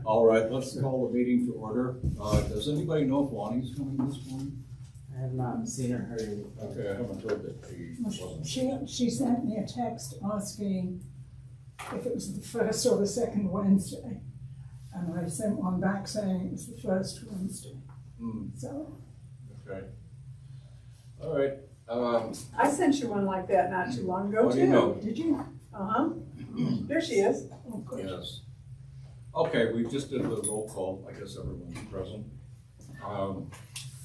All right, let's call the meeting to order. Does anybody know if Lonnie's coming this morning? I have not seen or heard anything. Okay, I haven't heard that she wasn't. She sent me a text asking if it was the first or the second Wednesday. And I sent one back saying it was the first Wednesday. So. Okay. All right. I sent you one like that not too long ago, What do too. you know? Did you? Uh-huh. There she is. Oh, good. Yes. Okay, we just did the roll call. I guess everyone's present.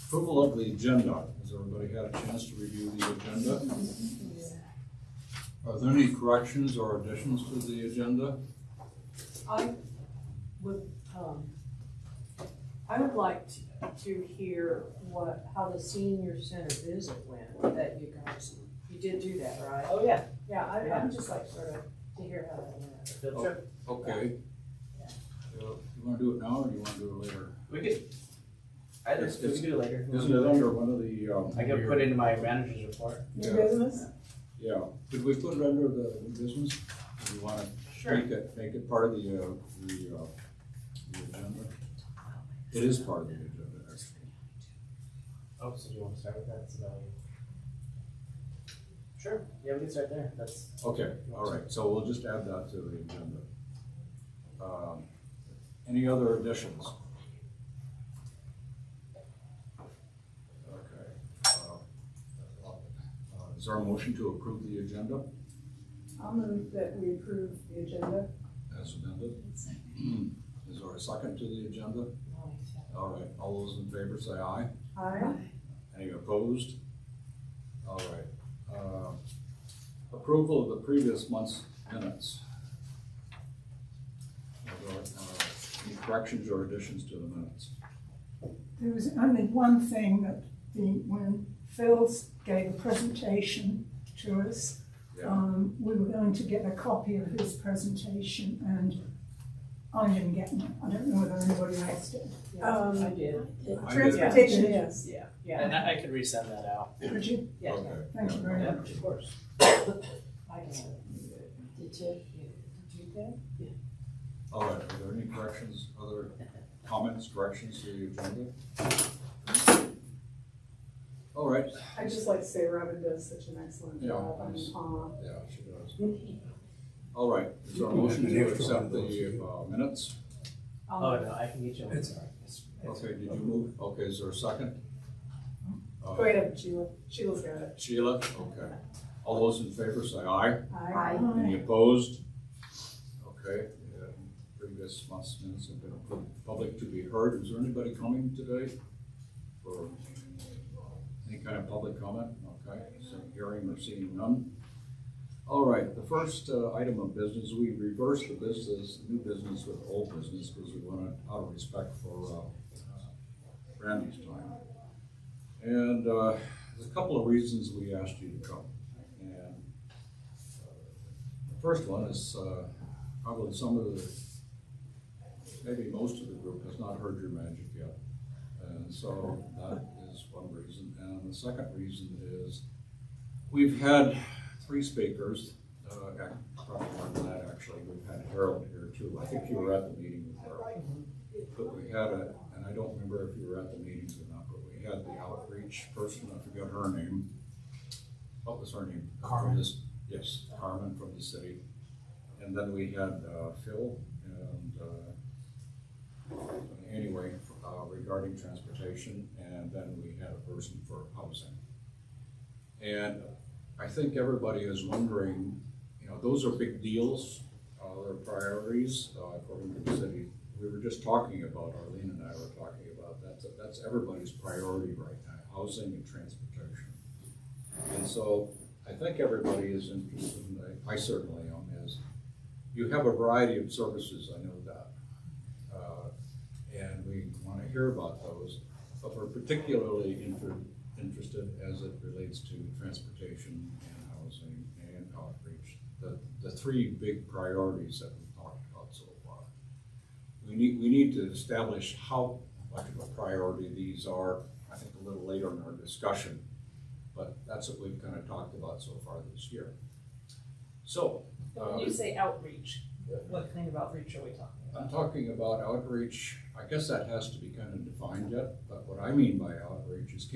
Approval of the agenda. Has everybody had a chance to review the agenda? Are there any corrections or additions to the agenda? I would like to hear how the senior center visit went, that you did do that, right? Oh, yeah. Yeah, I'm just like sort of to hear how that went. Field trip. Okay. Yeah. You want to do it now or do you want to do it later? We could, either, we could do it later. Isn't it under one of the? I could put it into my manager's report. New Yeah. business? Yeah. Could we put it under the new business? Do you want to Sure. make it part of the agenda? It is part of the agenda, actually. Oh, so do you want to start with that? So sure. Yeah, we can start there. That's Okay, all right, so we'll just add that to the agenda. Any other additions? Okay. Is there a motion to approve the agenda I'll move that we approve the agenda. as amended? Is there a second to the agenda? All right, all those in favor say aye. Aye. Any opposed? All right. Approval of the previous month's minutes. Are there, any corrections or additions to the minutes? There was only one thing that when Phil gave a presentation to us, we were going to get a copy of his presentation and I didn't get one. I don't know whether anybody else did. I did. Transportation, yes. Yeah. And I could resend that out. Did you? Yeah. Okay. Thank you very Yeah, much. of course. I can. Did you get? Yeah. All right, are there any corrections, other comments, corrections to the agenda? All right. I'd just like to say Robin does such an excellent Yeah, job. I nice. mean, Yeah, she does. All right, is there a motion to accept the minutes? Oh, no, I can get you one. Sorry. Okay, did you move? Okay, is there a second? Go ahead, Sheila. Sheila's got it. Sheila, okay. All those in favor say aye. Aye. Any opposed? Okay, previous month's minutes have been approved. Public to be heard. Is there anybody coming today for any kind of public comment? Okay, so hearing or seeing none. All right, the first item of business, we reversed the new business with old business because we wanted, out of respect for Randy's time. And there's a couple of reasons we asked you to come. And the first one is probably some of the, maybe most of the group has not heard your magic yet. And so that is one reason. And the second reason is we've had 3 speakers, probably more than that actually. We've had Harold here too. I think you were at the meeting with Harold. But we had and I don't remember if you were at the meetings or not, but we had the outreach person, I forget her name. What was her name? Carmen. Yes, Carmen from the city. And then we had Phil and anyway, regarding transportation, and then we had a person for housing. And I think everybody is wondering, those are big deals, they're priorities, according to the city. We were just talking about, Arlene and I were talking about that's everybody's priority right now, housing and transportation. And so I think everybody is interested, and I certainly am, is you have a variety of services, I know that. And we want to hear about those, but we're particularly interested as it relates to transportation and housing and outreach, the 3 big priorities that we've talked about so far. We need to establish how much of a priority these are, I think a little later in our discussion, but that's what we've kind of talked about so far this year. So, When you say outreach, What kind of outreach are we talking I'm about? talking about outreach, I guess that has to be kind of defined yet, but what I mean by outreach is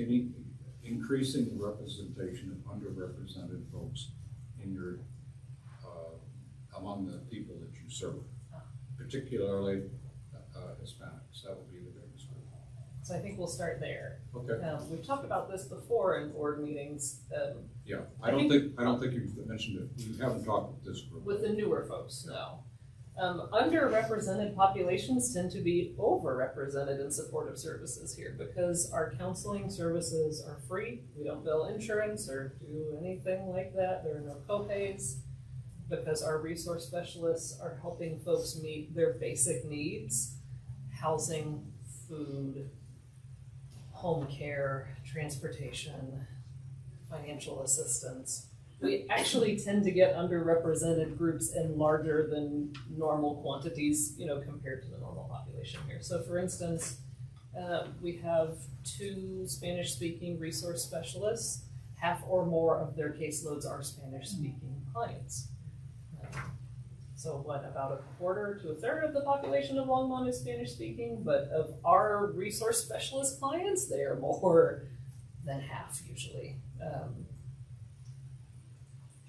increasing the representation of underrepresented folks in your, among the people that you serve, particularly Hispanics. That would be the biggest group. So I think we'll start there. Okay, We've talked about this before in board meetings, yeah, I don't think you've mentioned it, you haven't talked with this group. with the newer folks, no. Underrepresented populations tend to be overrepresented in supportive services here because our counseling services are free. We don't bill insurance or do anything like that. There are no copays because our resource specialists are helping folks meet their basic needs: housing, food, home care, transportation, financial assistance. We actually tend to get underrepresented groups in larger than normal quantities, compared to the normal population here. So for instance, we have 2 Spanish-speaking resource specialists. Half or more of their caseloads are Spanish-speaking clients. So about a quarter to a third of the population of Longmont is Spanish-speaking, but of our resource specialist clients, they are more than half usually.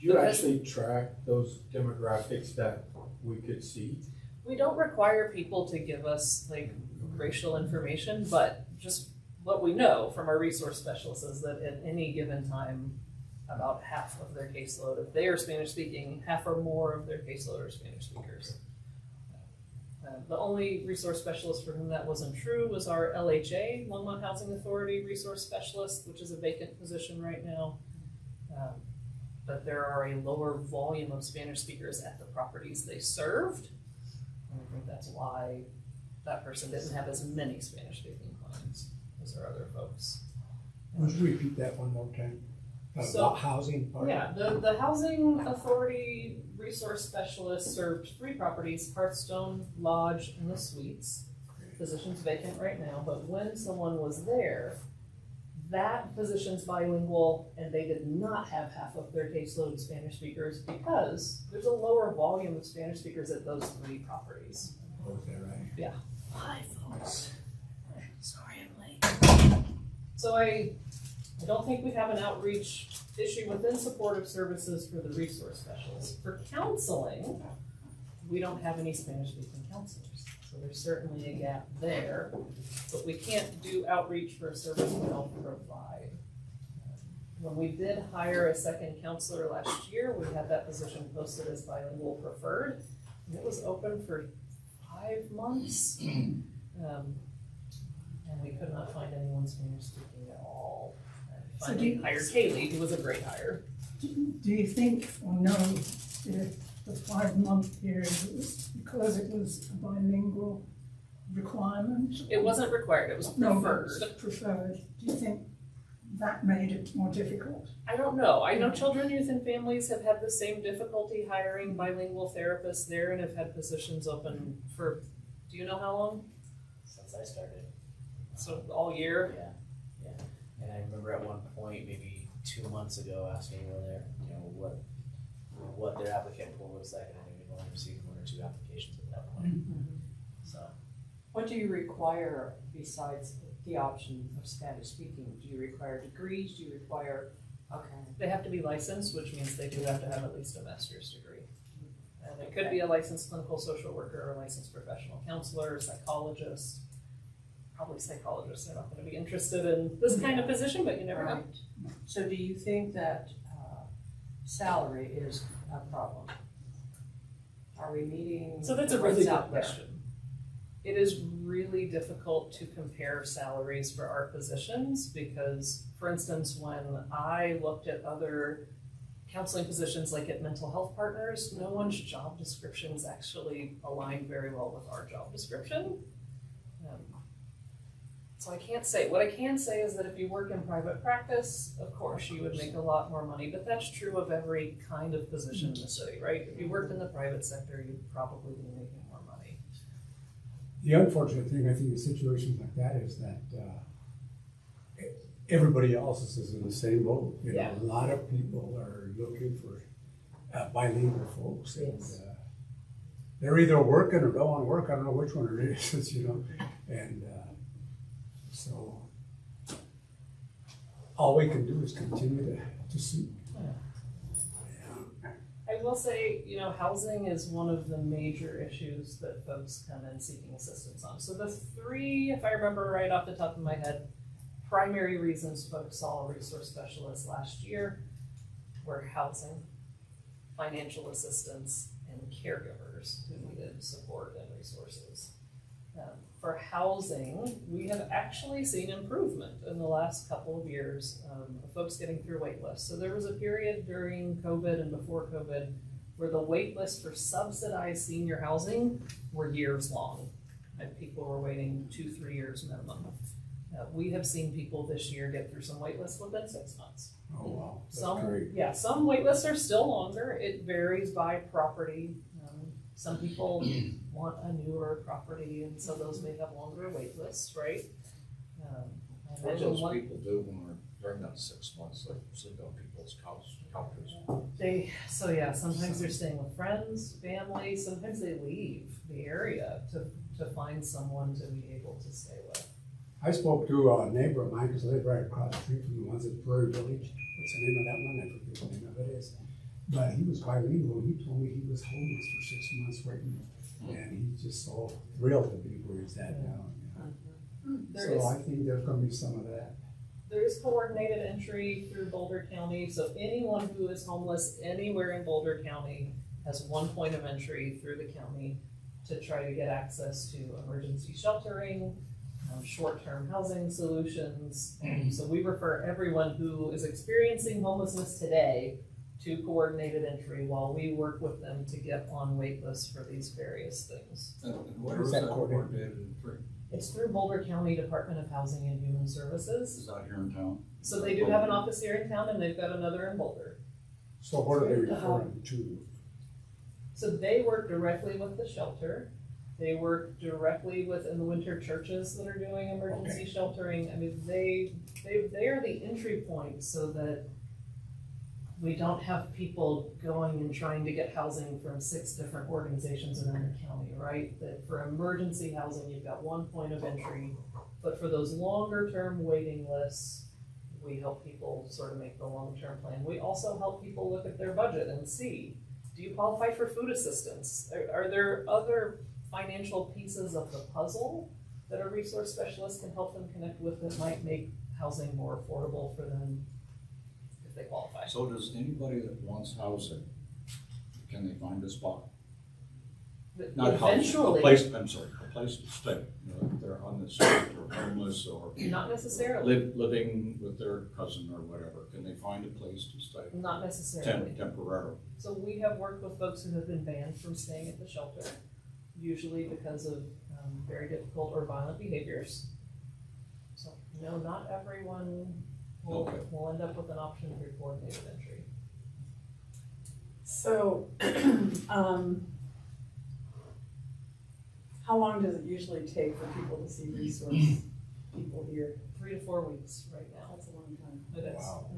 Do you actually track those demographics that we could see? We don't require people to give us racial information, but just what we know from our resource specialists is that at any given time, about half of their caseload, if they are Spanish speaking, half or more of their caseload are Spanish speakers. The only resource specialist for whom that wasn't true was our LHA, Longmont Housing Authority resource specialist, which is a vacant position right now. But there are a lower volume of Spanish speakers at the properties they served. And I think that's why that person didn't have as many Spanish speaking clients as our other folks. Would you repeat that one more time? So- Housing part? Yeah, the Housing Authority resource specialist served 3 properties: Hearthstone, Lodge, and the Suites. Position's vacant right now, but when someone was there, that position's bilingual, and they did not have half of their caseload Spanish speakers because there's a lower volume of Spanish speakers at those 3 properties. Oh, is that right? Hi, folks. Sorry I'm late. So I don't think we have an outreach issue within supportive services for the resource specialists. For counseling, we don't have any Spanish-speaking counselors. So there's certainly a gap there, but we can't do outreach for a service we don't provide. When we did hire a second counselor last year, we had that position posted as bilingual preferred, and it was open for 5 months. And we could not find anyone Spanish speaking at all. And So finally hired Kaylee, who was a great hire. Do you think or know if the 5-month period was because it was a bilingual requirement? It wasn't required, it was No, preferred. but preferred. Do you think that made it more difficult? I don't know. I know Children, Youth, and Families have had the same difficulty hiring bilingual therapists there and have had positions open for, do you know how long? Since I started. So all year? Yeah. And I remember at one point, maybe 2 months ago, asking when they're, what their applicant pool was like, and I think we've only received 1 or 2 applications at that point. So, What do you require besides the option of Spanish speaking? Do you require degrees? Do you require, they have to be licensed, which means they do have to have at least a master's degree. And it could be a licensed clinical social worker or a licensed professional counselor, or psychologist. Probably psychologists are not gonna be interested in this kind of position, but you never know. So do you think that salary is a problem? Are we meeting? So that's a really what's good out there? question. It is really difficult to compare salaries for our positions because, for instance, when I looked at other counseling positions like at Mental Health Partners, no one's job descriptions actually align very well with our job description. So I can't say. What I can say is that if you work in private practice, of course you would make a lot more money, but that's true of every kind of position in the city, right? If you worked in the private sector, you'd probably be making more money. The unfortunate thing, I think, in situations like that is that everybody else is in the same boat. Yeah. A lot of people are looking for bilingual folks, and they're either working or don't wanna work, I don't know which one it is, you know, and, so all we can do is continue to see. I will say, you know, housing is one of the major issues that folks come in seeking assistance on. So the three, if I remember right off the top of my head, primary reasons folks saw a resource specialist last year were housing, financial assistance, and caregivers who needed support and resources. For housing, we have actually seen improvement in the last couple of years of folks getting through wait lists. So there was a period during COVID and before COVID where the wait lists for subsidized senior housing were years long. And people were waiting 2-3 years minimum. We have seen people this year get through some wait lists within 6 months. Oh, wow, that's Some, great. yeah, some wait lists are still longer. It varies by property. Some people want a newer property, and so those may have longer wait lists, right? I What do imagine those one, people do when we're during that 6 months, like sleep on people's couches? sometimes they're staying with friends, family, sometimes they leave the area to find someone to be able to stay with. I spoke to a neighbor of mine, because I live right across the street from the ones at Prairie Village. What's the name of that one? I forget what the name of it is. But he was bilingual. He told me he was homeless for 6 months waiting. And he's just so thrilled to be where he's at now. You know? There So I think there's gonna be some of that. There's coordinated entry through Boulder County, so anyone who is homeless anywhere in Boulder County has one point of entry through the county to try to get access to emergency sheltering, short-term housing solutions. So we refer everyone who is experiencing homelessness today to coordinated entry while we work with them to get on wait lists for these various things. And where is that coordinated entry? It's through Boulder County Department of Housing and Human Services. Is that here in town? So they do have an office here in town and they've got another in Boulder. So what are they referring to? So they work directly with the shelter. They work directly with in the winter churches that are doing emergency sheltering. I mean, they are the entry point so that we don't have people going and trying to get housing from 6 different organizations around the county, right? That for emergency housing, you've got one point of entry, but for those longer term waiting lists, we help people sort of make the long-term plan. We also help people look at their budget and see, do you qualify for food assistance? Are there other financial pieces of the puzzle that a resource specialist can help them connect with that might make housing more affordable for them if they qualify? So does anybody that wants housing, can they find a spot? Not housing, Eventually, a place to stay. You know, if they're on the street or homeless or not necessarily. living with their cousin or whatever, can they find a place to stay? Not necessarily. Temporarily. So we have worked with folks who have been banned from staying at the shelter, usually because of very difficult or violent behaviors. So no, not everyone will end up with an option for coordinated entry. So, how long does it usually take for people to see resource people here? 3 to 4 weeks right now. That's a long time. It is. Wow.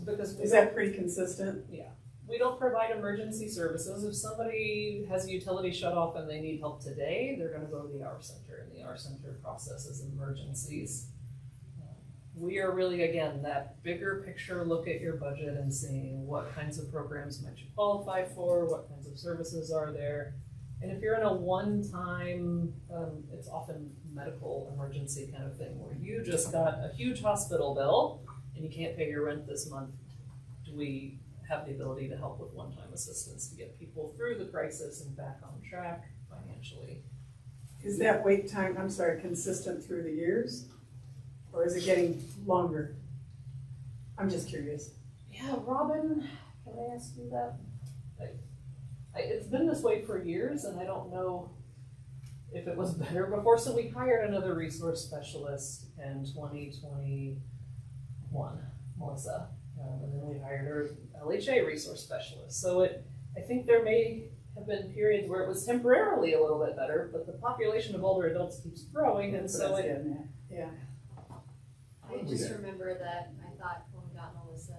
Because Is that pretty consistent? we don't provide emergency services. If somebody has a utility shut off and they need help today, they're gonna go to the hour center, and the hour center processes emergencies. We are really, again, that bigger picture look at your budget and seeing what kinds of programs might you qualify for, what kinds of services are there. And if you're in a one-time, it's often medical emergency kind of thing, where you just got a huge hospital bill and you can't pay your rent this month, do we have the ability to help with one-time assistance to get people through the crisis and back on track financially? Is that wait time, consistent through the years? Or is it getting longer? I'm just curious. Yeah, Robin, can I ask you that? It's been this way for years, and I don't know if it was better before. So we hired another resource specialist in 2021, Melissa, and then we hired our LHA resource specialist. So I think there may have been periods where it was temporarily a little bit better, but the population of older adults keeps growing, and so That's it. getting at. Yeah. I just remember that I thought when we got Melissa,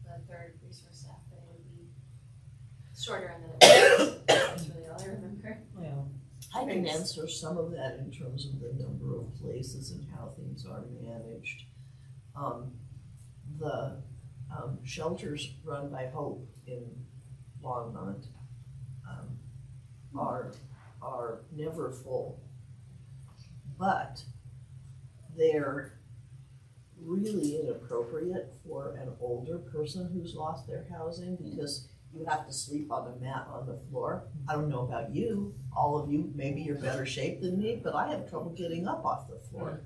the third resource staff, that it would be shorter and then it was, that's really all I remember. Well, I can Thanks. answer some of that in terms of the number of places and how things are managed. The shelters run by Hope in Longmont are never full, but they're really inappropriate for an older person who's lost their housing because you have to sleep on a mat on the floor. I don't know about you, all of you, maybe you're better shape than me, but I have trouble getting up off the floor.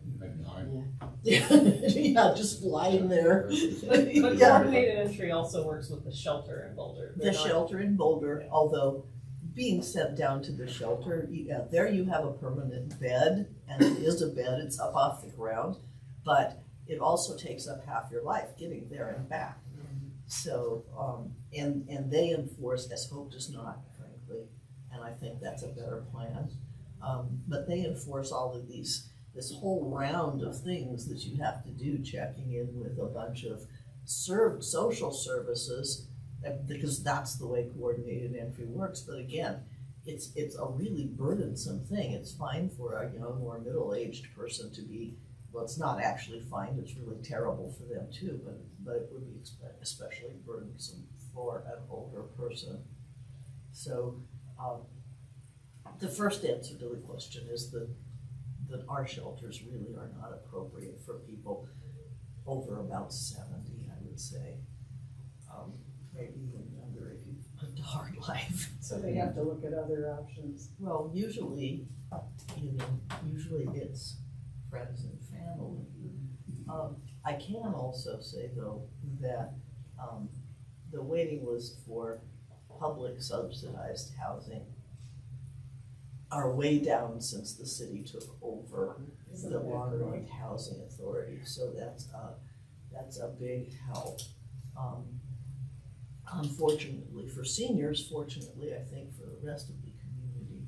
Yeah, just lying there. But Yeah. coordinated entry also works with the shelter in Boulder. The They're not- shelter in Boulder, although being sent down to the shelter, there you have a permanent bed, and it is a bed, it's up off the ground, but it also takes up half your life getting there and back. So, and they enforce, as Hope does not, frankly, and I think that's a better plan. But they enforce all of this whole round of things that you have to do, checking in with a bunch of social services, because that's the way coordinated entry works. But again, it's a really burdensome thing. It's fine for a young or middle-aged person to be, well, it's not actually fine, it's really terrible for them too, but it would be especially burdensome for an older person. So, the first answer to the question is that our shelters really are not appropriate for people over about 70, I would say. Maybe even younger if you've lived a hard life. So they have to look at other options. Well, usually it's friends and family. I can also say though that the waiting list for public subsidized housing are way down since the city took over the Longmont Housing Authority. So that's a big help. Unfortunately for seniors, fortunately I think for the rest of the community,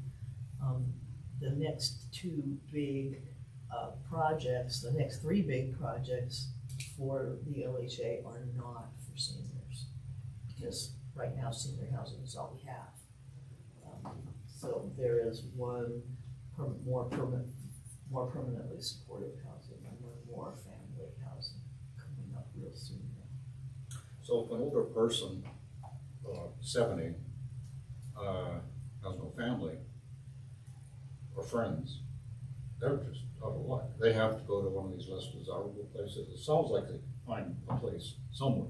the next two big projects, the next three big projects for the OHA are not for seniors, because right now senior housing is all we have. So there is one more permanently supportive housing and one more family housing coming up real soon. So if an older person, 70, has no family or friends, they're just out of luck. They have to go to one of these less desirable places. It sounds like they find a place somewhere,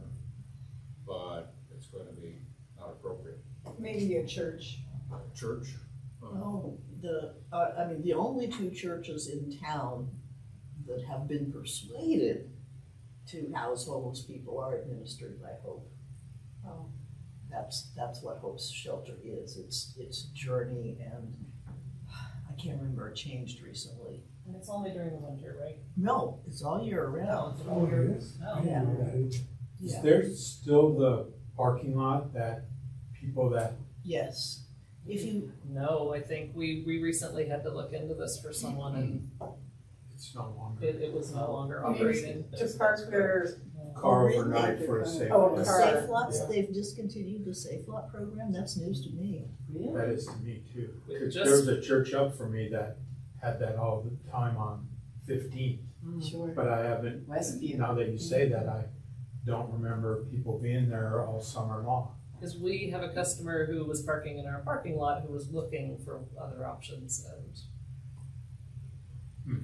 but it's going to be not appropriate. Maybe a church. Church? Oh, the only two churches in town that have been persuaded to house homeless people are administered by Hope. Oh. That's what Hope's shelter is. It's Journey, and I can't remember, it changed recently. And it's only during the winter, right? No, it's all year round. Oh, it is? Oh. I didn't know that either. Is Yeah. there still the parking lot that people that, Yes. If you, No, I think we recently had to look into this for someone and it's no longer it was no longer Used operating. To park their, car really? overnight for a safe Oh, the lot? car. safe lots, Yeah. they've discontinued the safe lot program, that's news to me. That is to me too. It 'Cause just- there was a church up for me that had that all the time on 15th, sure. but I haven't, now that you say that, I don't remember people being there all summer long. Because we have a customer who was parking in our parking lot who was looking for other options and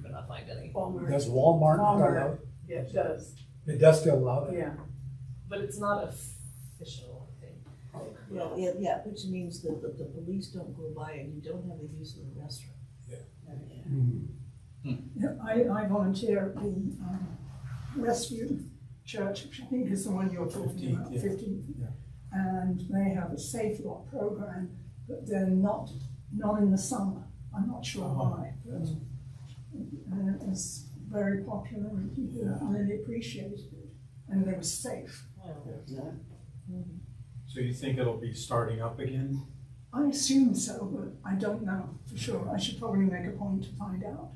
could not find any. Walmart. Does Walmart allow Walmart. it? Yeah, it does, It does still allow that? yeah. But it's not official, I think. Well, yeah, which means that the police don't go by and you don't have the use of the restroom. Yeah, I volunteer at the Westview Church, which I think is the one you're talking about, 15th, yeah. 15th. Yeah. And they have a safe lot program, but they're not in the summer. I'm not sure why, but it was very popular and people really appreciated it. And they were safe. So you think it'll be starting up again? I assume so, but I don't know for sure. I should probably make a point to find out.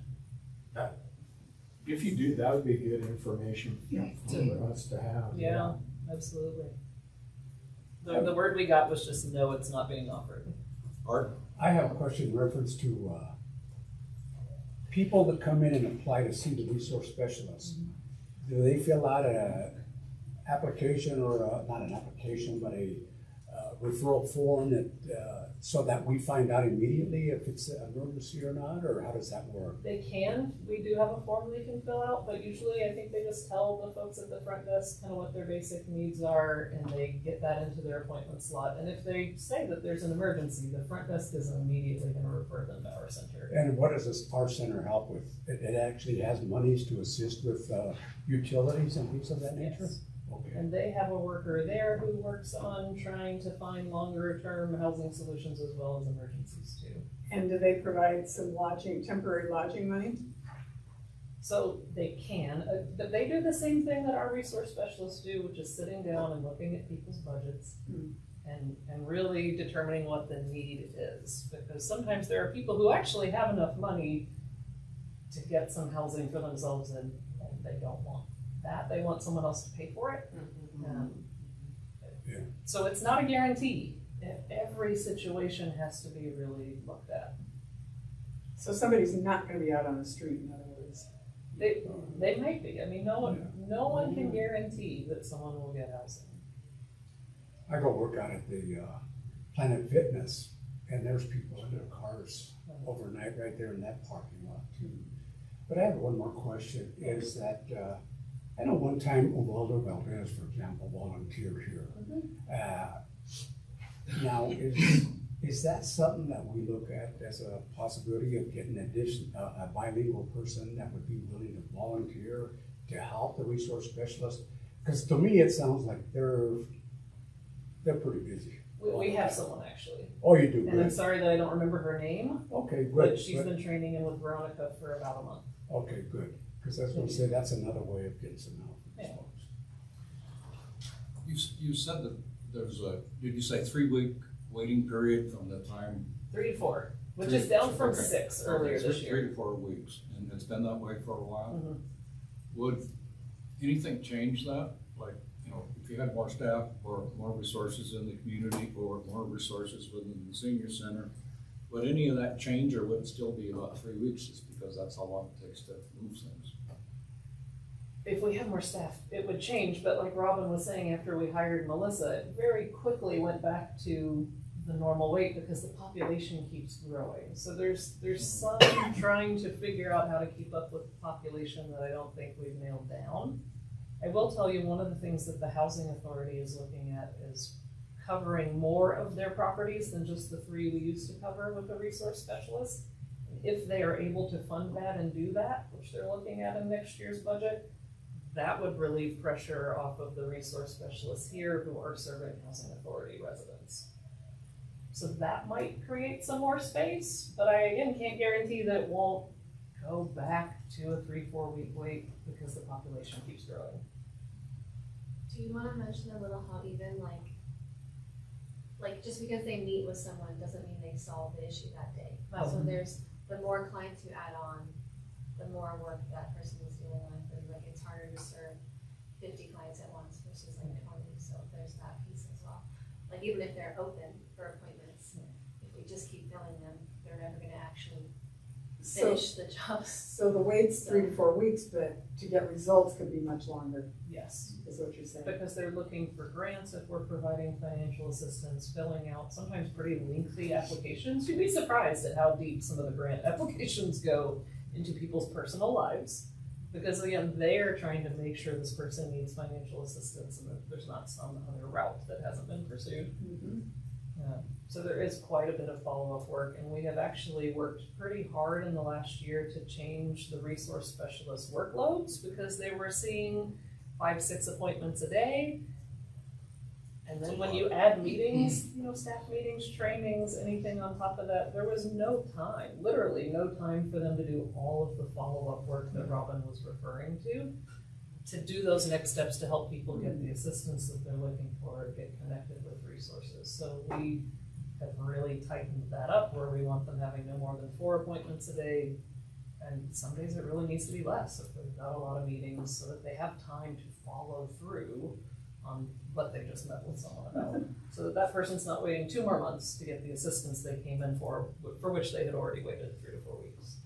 If you do, that would be good information Yeah. for us to have. Yeah, absolutely. The word we got was just, no, it's not being offered. Art? I have a question in reference to, people that come in and apply to see the resource specialist. Do they fill out a application or not an application, but a referral form that, so that we find out immediately if it's an emergency or not, or how does that work? They can, we do have a form they can fill out, but usually I think they just tell the folks at the front desk kind of what their basic needs are, and they get that into their appointment slot. And if they say that there's an emergency, the front desk is immediately gonna refer them to our center. And what does this our center help with? It actually has monies to assist with utilities and things of that nature? Yes. Okay. And they have a worker there who works on trying to find longer term housing solutions as well as emergencies too. And do they provide some lodging, temporary lodging money? So they can, but they do the same thing that our resource specialists do, which is sitting down and looking at people's budgets and really determining what the need is. Because sometimes there are people who actually have enough money to get some housing for themselves and they don't want that. They want someone else to pay for it. Yeah. So it's not a guarantee. Every situation has to be really looked at. So somebody's not gonna be out on the street, in other words. They might be. I mean, no one can guarantee that someone will get housing. I go work out at the Planet Fitness, and there's people in their cars overnight right there in that parking lot too. But I have one more question, is that, I know one time Ubaldo Valdez, for example, volunteered here. Now, is that something that we look at as a possibility of getting a bilingual person that would be willing to volunteer to help the resource specialist? Because to me, it sounds like they're pretty busy. We have someone actually. Oh, you do, And I'm good. sorry that I don't remember her name, Okay, good. but she's been training in with Veronica for about a month. Okay, good, because I was gonna say, that's another way of getting some help. Yeah. You said that there's did you say 3-week waiting period from the time? 3 to 4, which is down from 6 earlier Okay, this 3 year. to 4 weeks, and it's been that way for a while? Mhm. Would anything change that? Like, you know, if you had more staff or more resources in the community or more resources within the senior center, would any of that change, or would it still be about 3 weeks just because that's how long it takes to move things? If we had more staff, it would change, but like Robin was saying, after we hired Melissa, it very quickly went back to the normal wait because the population keeps growing. So there's some trying to figure out how to keep up with the population that I don't think we've nailed down. I will tell you, one of the things that the Housing Authority is looking at is covering more of their properties than just the 3 we used to cover with the resource specialist. If they are able to fund that and do that, which they're looking at in next year's budget, that would relieve pressure off of the resource specialists here who are serving Housing Authority residents. So that might create some more space, but I again can't guarantee that it won't go back to a 3-4 week wait because the population keeps growing. Do you wanna mention a little how even like just because they meet with someone doesn't mean they solve the issue that day. So there's, the more clients you add on, the more work that person is dealing with, and like it's harder to serve 50 clients at once versus like 20, so there's that piece as well. Like even if they're open for appointments, if we just keep filling them, they're never gonna actually finish the jobs. So the wait's 3 to 4 weeks, but to get results could be much longer, Yes. is what you're saying. Because they're looking for grants if we're providing financial assistance, filling out sometimes pretty lengthy applications. You'd be surprised at how deep some of the grant applications go into people's personal lives. Because again, they're trying to make sure this person needs financial assistance and that there's not some other route that hasn't been pursued. So there is quite a bit of follow-up work, and we have actually worked pretty hard in the last year to change the resource specialist workloads because they were seeing 5-6 appointments a day. And then when you add meetings, staff meetings, trainings, anything on top of that, there was no time, literally no time for them to do all of the follow-up work that Robin was referring to do those next steps to help people get the assistance that they're looking for, get connected with resources. So we have really tightened that up where we want them having no more than 4 appointments a day. And some days it really needs to be less if they've got a lot of meetings so that they have time to follow through on what they just met with someone about. So that person's not waiting 2 more months to get the assistance they came in for which they had already waited 3 to 4 weeks.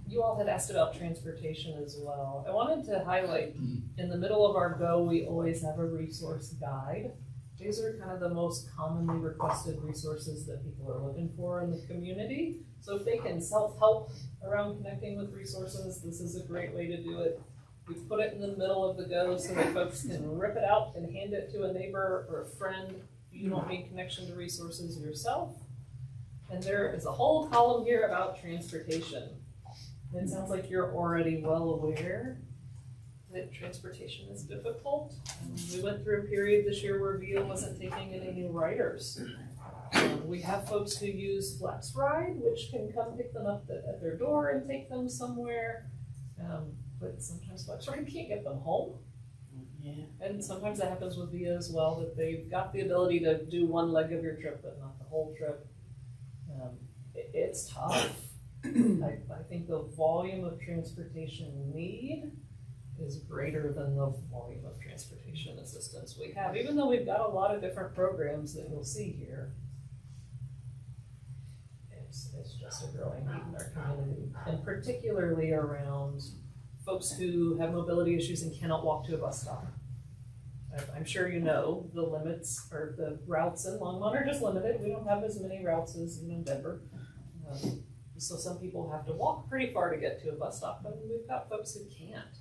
You all had asked about transportation as well. I wanted to highlight, in the middle of our go, we always have a resource guide. These are kind of the most commonly requested resources that people are looking for in the community. So if they can self-help around connecting with resources, this is a great way to do it. We put it in the middle of the go so that folks can rip it out and hand it to a neighbor or a friend. You don't need connection to resources yourself. And there is a whole column here about transportation. It sounds like you're already well aware that transportation is difficult. We went through a period this year where VIA wasn't taking in any riders. We have folks who use Flex Ride, which can come pick them up at their door and take them somewhere. But sometimes Flex Ride can't get them home. Yeah. And sometimes that happens with VIA as well, that they've got the ability to do one leg of your trip, but not the whole trip. It's tough. I think the volume of transportation need is greater than the volume of transportation assistance we have, even though we've got a lot of different programs that you'll see here. It's just a growing need in our community, and particularly around folks who have mobility issues and cannot walk to a bus stop. I'm sure you know the limits, or the routes in Longmont are just limited. We don't have as many routes as in Denver. So some people have to walk pretty far to get to a bus stop, and we've got folks who can't.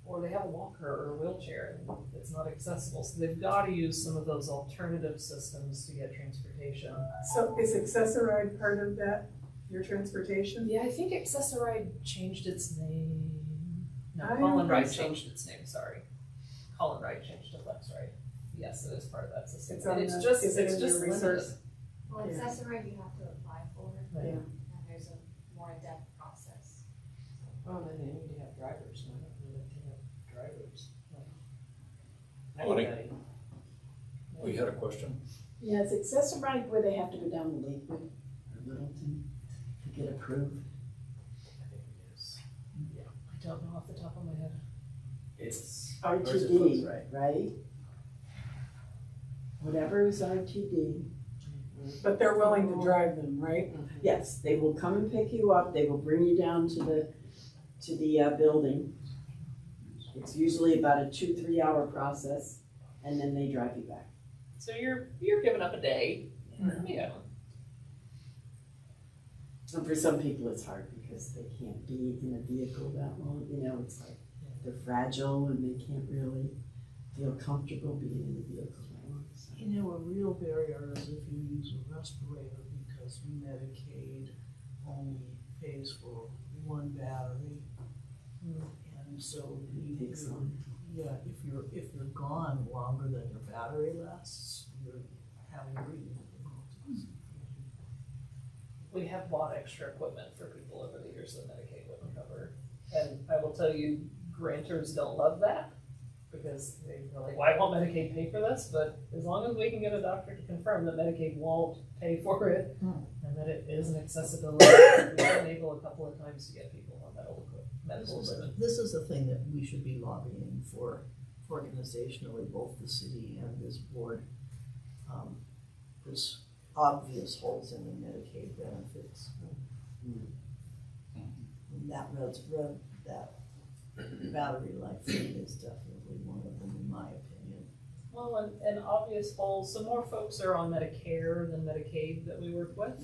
Or they have a walker or a wheelchair and it's not accessible. So they've got to use some of those alternative systems to get transportation. So is Accessoride part of that, your transportation? Yeah, I think Accessoride changed its name. No, I don't Colin Ride think so. changed its name, sorry. Colin Ride changed to Flex Ride. Yes, it is part of that system. It's on And it's the- just, is it it's in just your limited. resource? Well, Yeah. Accessoride you have to apply for, Right. Yeah. and there's a more in-depth process. Oh, and then they need to have drivers, and I don't know that they have drivers. Bonnie? Anybody? We had a question. Yeah, is Accessoride where they have to go down to Lakewood or Littleton to get approved? I think it is. Yeah, I don't know off the top of my head. It's RTD, right? Whatever is RTD, But they're willing to drive them, right? yes, they will come and pick you up, they will bring you down to the building. It's usually about a 2-3 hour process, and then they drive you back. So you're giving up a day. Yeah. And for some people, it's hard because they can't be in a vehicle that long, you know, it's like they're fragile and they can't really feel comfortable being in a vehicle that long. So. You know, a real barrier is if you use a respirator, because Medicaid only pays for one battery. And so Takes long. yeah, if you're gone longer than your battery lasts, you're having breathing difficulties. We have bought extra equipment for people over the years that Medicaid wouldn't cover. And I will tell you, grantors don't love that because they're like, why won't Medicaid pay for this? But as long as we can get a doctor to confirm that Medicaid won't pay for it and that it is an accessibility, we've been able a couple of times to get people on medical equipment. This is a thing that we should be lobbying for organizationally, both the city and this board. There's obvious holes in the Medicaid benefits. And that battery life thing is definitely one of them, in my opinion. Well, and obvious holes, so more folks are on Medicare than Medicaid that we work with.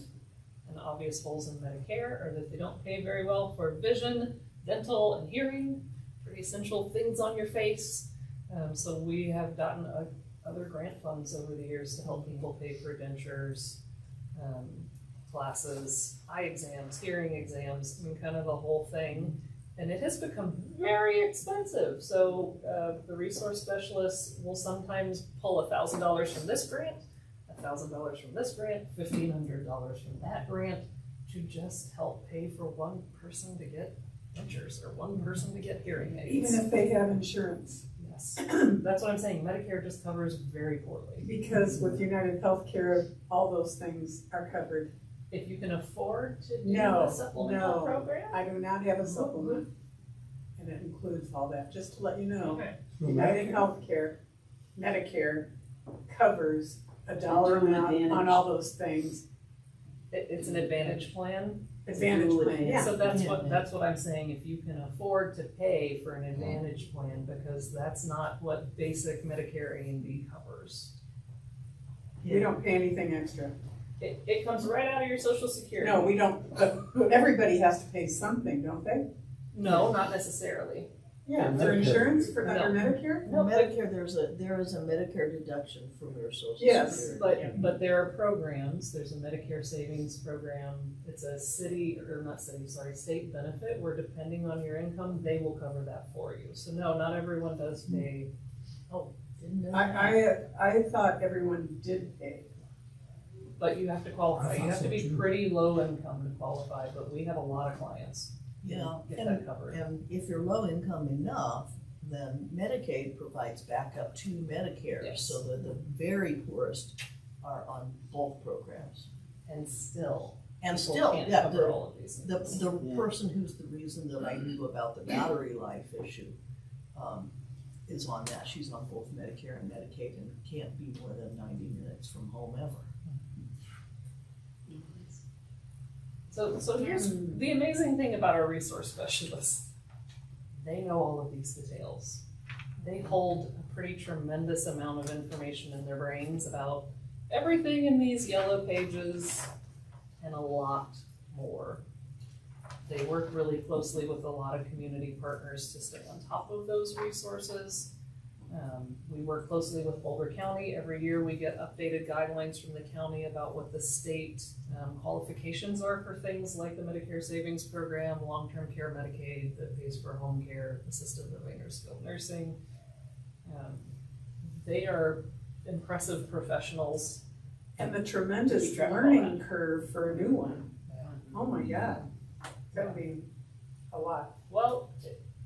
And obvious holes in Medicare are that they don't pay very well for vision, dental, and hearing, pretty essential things on your face. So we have gotten other grant funds over the years to help people pay for dentures, classes, eye exams, hearing exams, I mean, kind of the whole thing. And it has become very expensive. So the resource specialists will sometimes pull $1,000 from this grant, $1,000 from this grant, $1,500 from that grant to just help pay for one person to get dentures or one person to get hearing aids. Even if they have insurance. Yes, that's what I'm saying. Medicare just covers very poorly. Because with United Healthcare, all those things are covered. If you can afford to do No, a supplemental no. program, I do not have a supplement. and it includes all that, just to let you know. Okay. United Healthcare, Medicare covers a dollar Dual amount on advantage. all those things. It's an advantage plan. Advantage Dual plan, yeah. So that's Yeah. that's what I'm saying, if you can afford to pay for an advantage plan, because that's not what basic Medicare A and B covers. We don't pay anything extra. It comes right out of your social security. No, we don't, but everybody has to pay something, don't they? No, not necessarily. Yeah, For for Medicare. insurance, for under No. Medicare? No, but- Medicare, there is a Medicare deduction from your social Yes, security. But there are programs, there's a Medicare savings program, it's a state benefit, where depending on your income, they will cover that for you. So no, not everyone does pay. Didn't know that. I thought everyone did pay. But you have to qualify, I you thought have to so, be too. pretty low income to qualify, but we have a lot of clients Yeah, who get and, that covered. and if you're low income enough, then Medicaid provides backup to Medicare. Yes. So that the very poorest are on both programs. And still, And people still, can't yeah, cover all of these the things. Yeah. person who's the reason that I knew about the battery life issue, is on that. She's on both Medicare and Medicaid and can't be more than 90 minutes from home ever. So here's the amazing thing about our resource specialists. They know all of these details. They hold a pretty tremendous amount of information in their brains about everything in these yellow pages and a lot more. They work really closely with a lot of community partners to stay on top of those resources. We work closely with Boulder County. Every year we get updated guidelines from the county about what the state qualifications are for things like the Medicare Savings Program, long-term care Medicaid that pays for home care, assisted living or skilled nursing. They are impressive professionals. And the tremendous Keep track of all learning curve for a new one. Yeah. Oh my God, that'd be a lot. Well,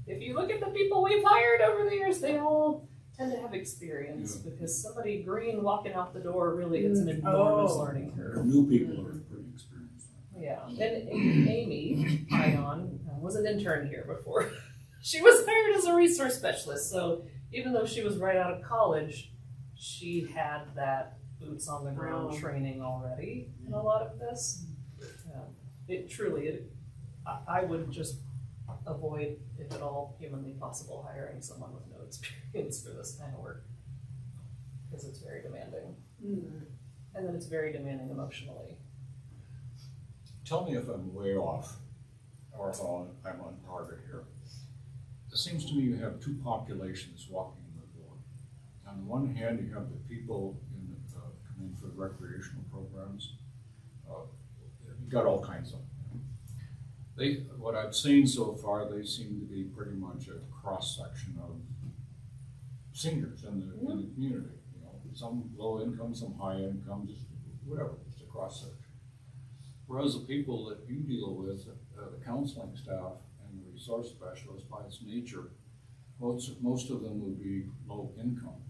if you look at the people we've hired over the years, they all tend to have experience, because somebody green walking out the door really is an enormous Oh. learning curve. New people are pretty experienced. Yeah, and Amy Ion was an intern here before. She was hired as a resource specialist, so even though she was right out of college, she had that boots on the ground Wow. training already in a lot of this. I would just avoid, if at all humanly possible, hiring someone with no experience for this kind of work, because it's very demanding, and then it's very demanding emotionally. Tell me if I'm way off, or if I'm on target here. It seems to me you have two populations walking in the door. On the one hand, you have the people come in for recreational programs. You've got all kinds of them. What I've seen so far, they seem to be pretty much a cross-section of seniors in the community. You know, some low income, some high income, just whatever, just a cross-section. Whereas the people that you deal with, the counseling staff and the resource specialists, by its nature, most of them would be low income.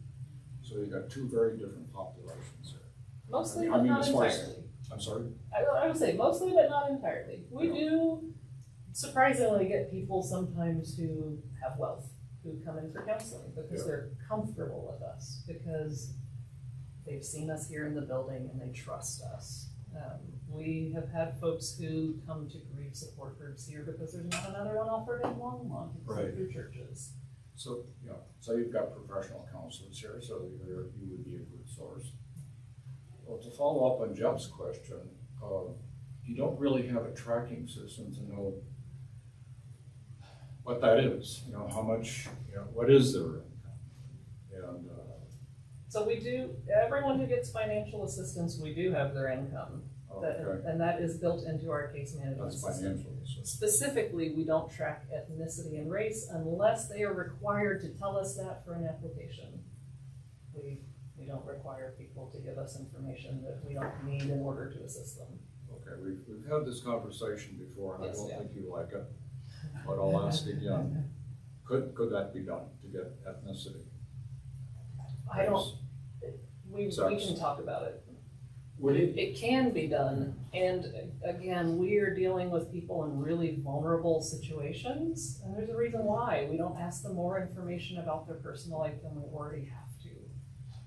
So you've got two very different populations there. Mostly, I but mean, not as far as- entirely. I'm sorry? I would say mostly, but not entirely. We Yeah. do surprisingly get people sometimes who have wealth, who come in for counseling because Yeah. they're comfortable with us, because they've seen us here in the building and they trust us. We have had folks who come to grief support groups here because there's not another one offered in Longmont, Right. through churches. So, yeah, so you've got professional counselors here, so you would be a good source. Well, to follow up on Jeff's question, you don't really have a tracking system to know what that is, you know, how much, you know, what is their income? And, So we do, everyone who gets financial assistance, we do have their income. okay, And that is built into our case management that's system. financial assistance. Specifically, we don't track ethnicity and race unless they are required to tell us that for an application. We don't require people to give us information that we don't need in order to assist them. Okay, we've had this conversation before, and I Yes, don't yeah. think you like it, but I'll ask again. Could that be done to get ethnicity? I don't, we Sex. can talk about it. Would it, It can be done, and again, we are dealing with people in really vulnerable situations, and there's a reason why. We don't ask them more information about their personal life than we already have to.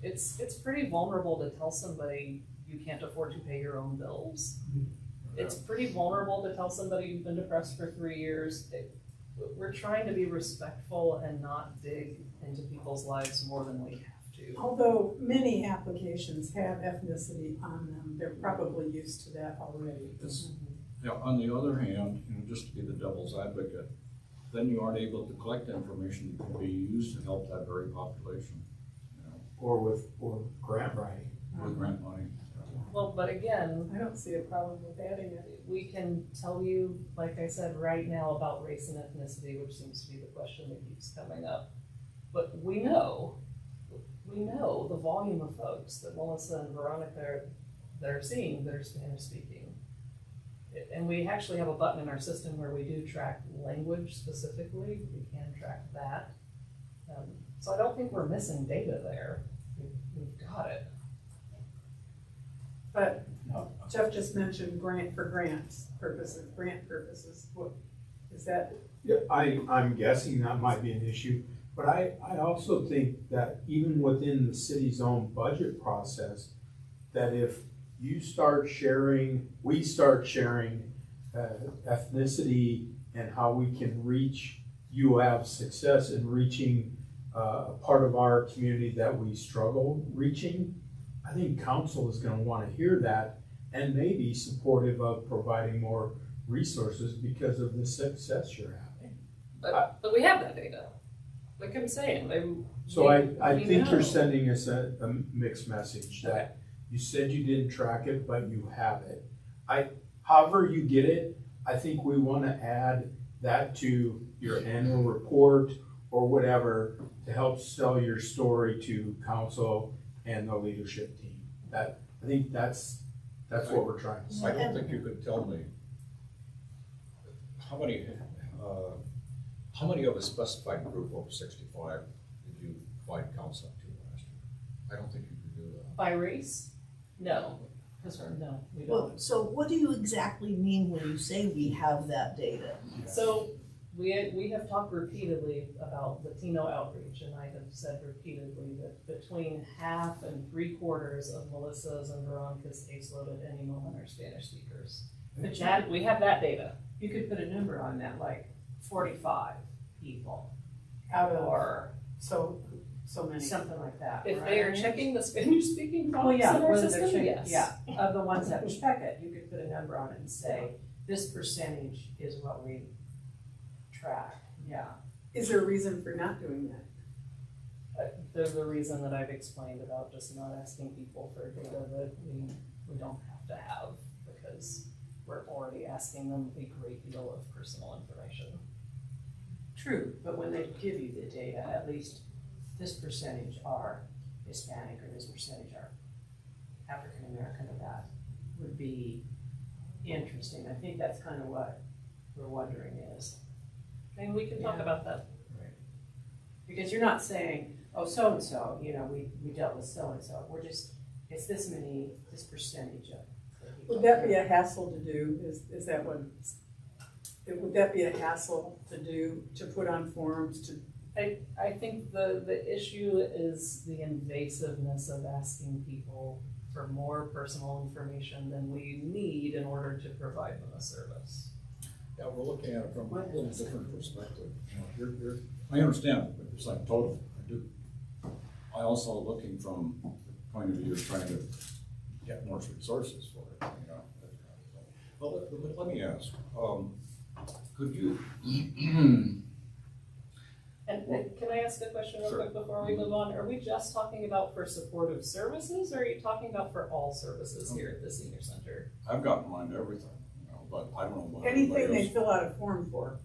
It's pretty vulnerable to tell somebody you can't afford to pay your own bills. It's pretty vulnerable to tell somebody you've been depressed for 3 years. We're trying to be respectful and not dig into people's lives more than we have to. Although many applications have ethnicity on them, they're probably used to that already. Now, on the other hand, just to be the devil's advocate, then you aren't able to collect information that can be used to help that very population, or grant writing? with grant money. Well, but again, I don't see a problem with adding it. we can tell you, like I said, right now about race and ethnicity, which seems to be the question that keeps coming up. But we know the volume of folks that Melissa and Veronica that are seeing that are Spanish speaking. And we actually have a button in our system where we do track language specifically. We can track that. So I don't think we're missing data there. We've got it. But Jeff just mentioned grant purposes. What, is that? Yeah, I'm guessing that might be an issue, but I also think that even within the city's own budget process, that if we start sharing ethnicity and how we can reach, you have success in reaching a part of our community that we struggle reaching, I think council is gonna wanna hear that and may be supportive of providing more resources because of the success you're having. But we have that data. Like I'm saying, So I we think know. you're sending us a mixed message that you said you didn't track it, but you have it. However you get it, I think we wanna add that to your annual report or whatever to help sell your story to council and the leadership team. I think that's what we're trying to say. I don't think you could tell me how many of a specified group over 65 did you provide counseling to last year? I don't think you could do that. By race? No. No, we don't. Well, so what do you exactly mean when you say we have that data? So we have talked repeatedly about Latino outreach, and I have said repeatedly that between half and 3/4 of Melissa's and Veronica's caseload at any moment are Spanish speakers. We have that data. You could put a number on that, like 45 people, Out of, or so many. something like that, If right? they are checking the Spanish speaking Well, box yeah, in our whether they're system, checking, yes. yeah, of the ones that check it, you could put a number on it and say, this percentage is what we track, yeah. Is there a reason for not doing that? There's a reason that I've explained about just not asking people for data that we don't have to have, because we're already asking them a great deal of personal information. True, but when they give you the data, at least this percentage are Hispanic or this percentage are African American, or that would be interesting. I think that's kind of what we're wondering is. And we can talk Yeah. about that. Because you're not saying, oh, so-and-so, we dealt with so-and-so. We're just, it's this percentage of. the people. Would that be a hassle to do? Is that what, would that be a hassle to do, to put on forms, to? I think the issue is the invasiveness of asking people for more personal information than we need in order to provide them a service. Yeah, we're looking at it from a little different perspective. I understand, but it's like total, I do. I also looking from the point of view of trying to get more resources for it, that kind of thing. Well, let me ask, could you? And can I ask a question real Sure. quick before we move on? Are we just talking about for supportive services, or are you talking about for all services here at the senior center? I've got in mind everything, but I don't know what. Anything everybody they else- fill out a form for.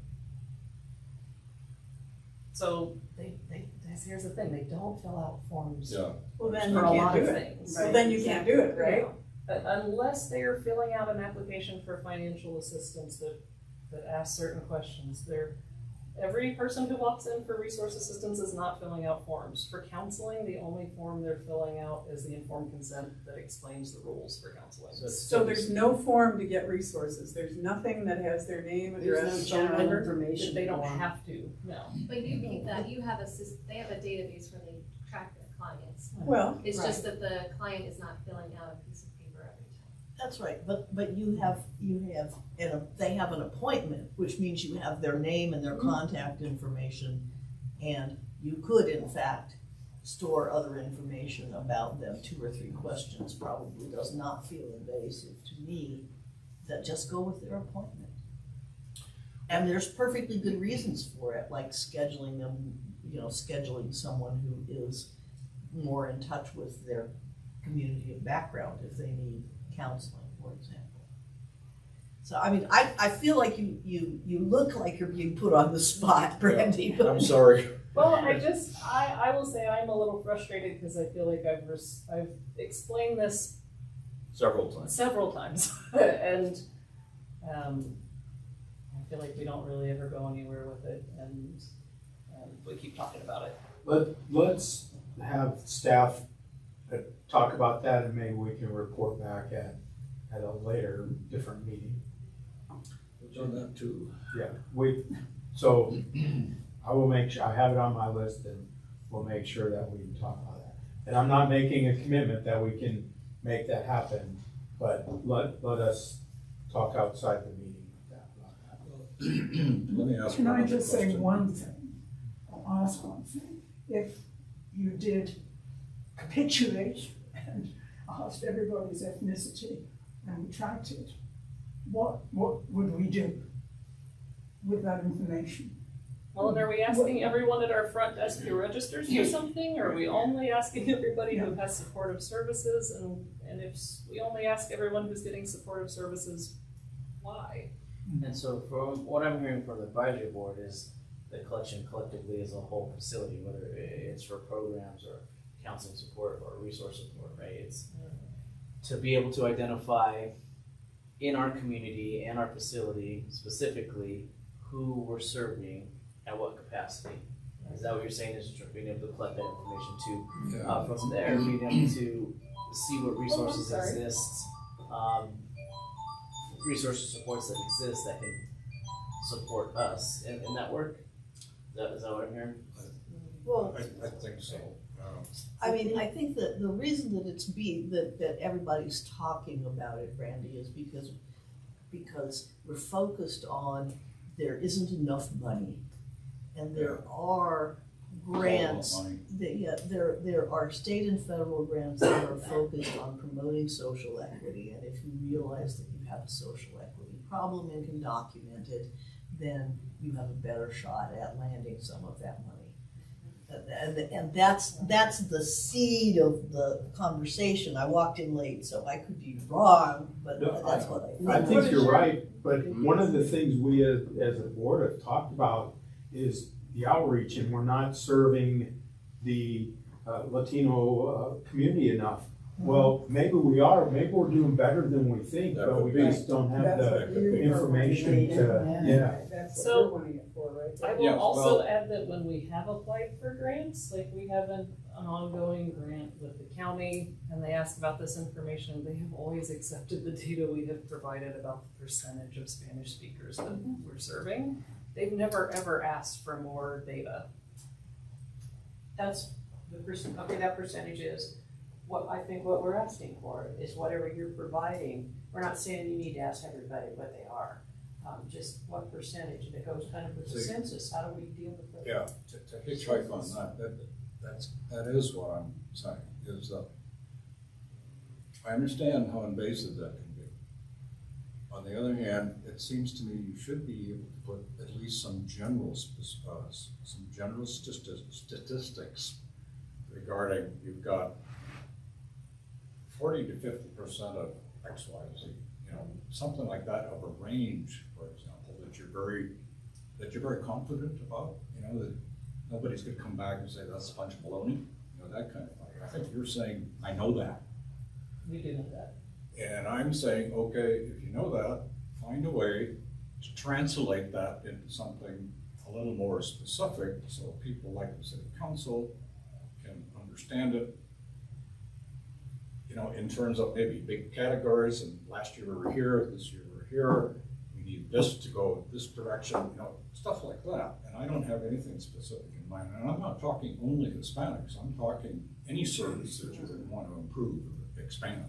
So here's the thing, they don't fill out forms Yeah, Well, then you for a can't lot do of it. things. Well, then you can't do it, right? Unless they are filling out an application for financial assistance that asks certain questions, every person who walks in for resource assistance is not filling out forms. For counseling, the only form they're filling out is the informed consent that explains the rules for counseling. So there's no form to get resources, there's nothing that has their name, There's address, no phone general number? information. They don't form. have to, no. But you keep that, you have they have a database where they track their clients. Well, It's just that the client is not filling out a piece of paper every time. That's right, but you have, they have an appointment, which means you have their name and their contact information, and you could, in fact, store other information about them. 2 or 3 questions probably does not feel invasive to me, that just go with their appointment. And there's perfectly good reasons for it, like scheduling them, scheduling someone who is more in touch with their community and background if they need counseling, for example. So, I mean, I feel like you look like you're being put on the spot, Brandy. but- I'm sorry. Well, I will say I'm a little frustrated because I feel like I've explained this Several times. and I feel like we don't really ever go anywhere with it, and we keep talking about it. Let's have staff talk about that, and maybe we can report back at a later, different meeting. We've done that too. Yeah, so I will make sure, I have it on my list, and we'll make sure that we talk about that. And I'm not making a commitment that we can make that happen, but let us talk outside the meeting about that. Let me ask Can one I other just say question. one thing, or ask one thing? If you did capitulate and asked everybody's ethnicity and we tracked it, what would we do with that information? Well, and are we asking everyone at our front desk who registers for something? Or are we only asking everybody who has supportive services? And if we only ask everyone who's getting supportive services, why? And so from what I'm hearing from the advisory board is the collection collectively as a whole facility, whether it's for programs or counseling support or resource support, right? It's to be able to identify in our community and our facility specifically who we're serving at what capacity. Is that what you're saying, is being able to collect that information too? From there, being able to see what resources exist, resource supports that exist that can support us in that work? Is that what I'm hearing? Well, I think so. I mean, I think that the reason that that everybody's talking about it, Brandy, is because we're focused on there isn't enough money, and there are grants. There are state and federal grants that are focused on promoting social equity, and if you realize that you have a social equity problem and can document it, then you have a better shot at landing some of that money. And that's the seed of the conversation. I walked in late, so I could be wrong, but that's what I think. I think you're right, but one of the things we as a board have talked about is the outreach, and we're not serving the Latino community enough. Well, maybe we are, maybe we're doing better than we think, That but would we be. just don't have That's the what you're information to, Yeah. That's what So- you're wanting it for, right? I will Yeah, also well- add that when we have applied for grants, like we have an ongoing grant with the county, and they ask about this information, they have always accepted the data we have provided about the percentage of Spanish speakers that we're serving. They've never, ever asked for more data. That's the okay, that percentage is what I think what we're asking for is whatever you're providing. We're not saying you need to ask everybody what they are, just what percentage, and it goes kind of with the See. census, how do we deal with it? Yeah, to hitchhike on that is what I'm saying, is that I understand how invasive that can be. On the other hand, it seems to me you should be able to put at least some general statistics regarding, you've got 40 to 50% of X, Y, Z, something like that of a range, for example, that you're very confident about, that nobody's gonna come back and say that's a bunch of baloney, that kind of thing. I think you're saying, I know that. We do know that. And I'm saying, okay, if you know that, find a way to translate that into something a little more specific so people like the city council can understand it. You know, in terms of maybe big categories, and last year we were here, this year we're here, we need this to go this direction, you know, stuff like that. And I don't have anything specific in mind. And I'm not talking only Hispanics, I'm talking any service that you would want to improve or expand.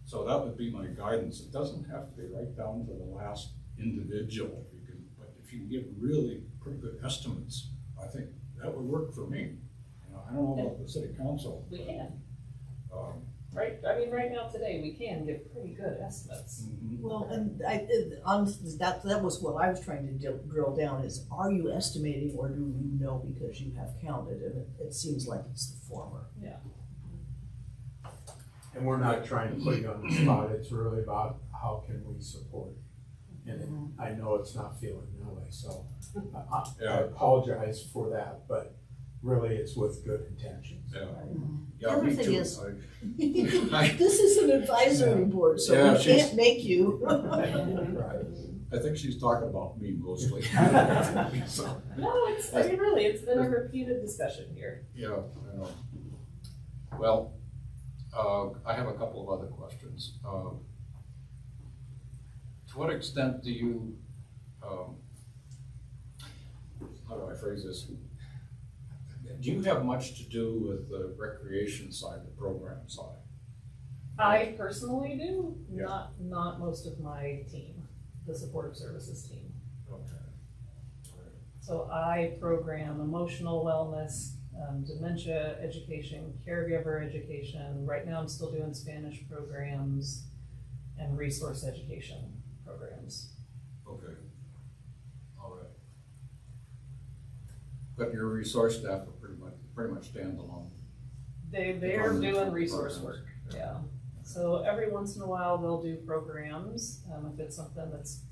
So that would be my guidance. It doesn't have to be right down to the last individual. You can, but if you can give really pretty good estimates, I think that would work for me. You know, I don't know about the city council. We but, can. Right, I mean, right now today, we can give pretty good estimates. Well, and that was what I was trying to drill down is, are you estimating or do you know because you have counted? And it seems like it's the former. Yeah. And we're not trying to put you on the spot, it's really about how can we support. And I know it's not feeling that way, so I apologize for that, but really it's with good intentions. Yeah. The Yeah, other me thing too. is, this is an advisory board, so Yeah, we can't make you. Right. I think she's talking about me mostly. So, No, I mean, really, it's been a repeated discussion here. yeah, I know. Well, I have a couple of other questions. To what extent do you, how do I phrase this? Do you have much to do with the recreation side, the program side? I personally do, Yeah. not most of my team, the supportive services team. Okay. So I program emotional wellness, dementia education, caregiver education. Right now I'm still doing Spanish programs and resource education programs. Okay. All right. But your resource staff are pretty much standalone. They're Department doing of resource programs. work, yeah. So every once in a while they'll do programs, if it's something that's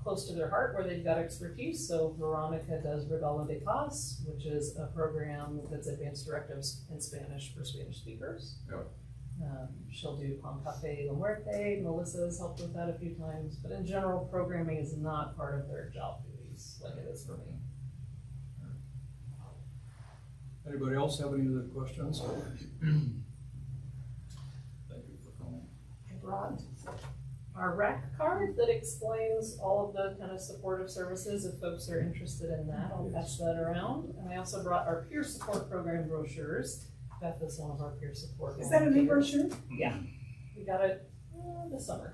close to their heart where they've got expertise. So Veronica does Regalo de Paz, which is a program that's advanced directives in Spanish for Spanish speakers. Yeah. She'll do Pan Cafe La Muerte. Melissa has helped with that a few times, but in general, programming is not part of their job duties like it is for me. Anybody else have any other questions? Thank you for coming. I brought our RAC card that explains all of the kind of supportive services if folks are interested in that. I'll pass that around. And I also brought our peer support program brochures. Beth is one of our peer support. Is that a new volunteers. brochure? Yeah, we got it this summer.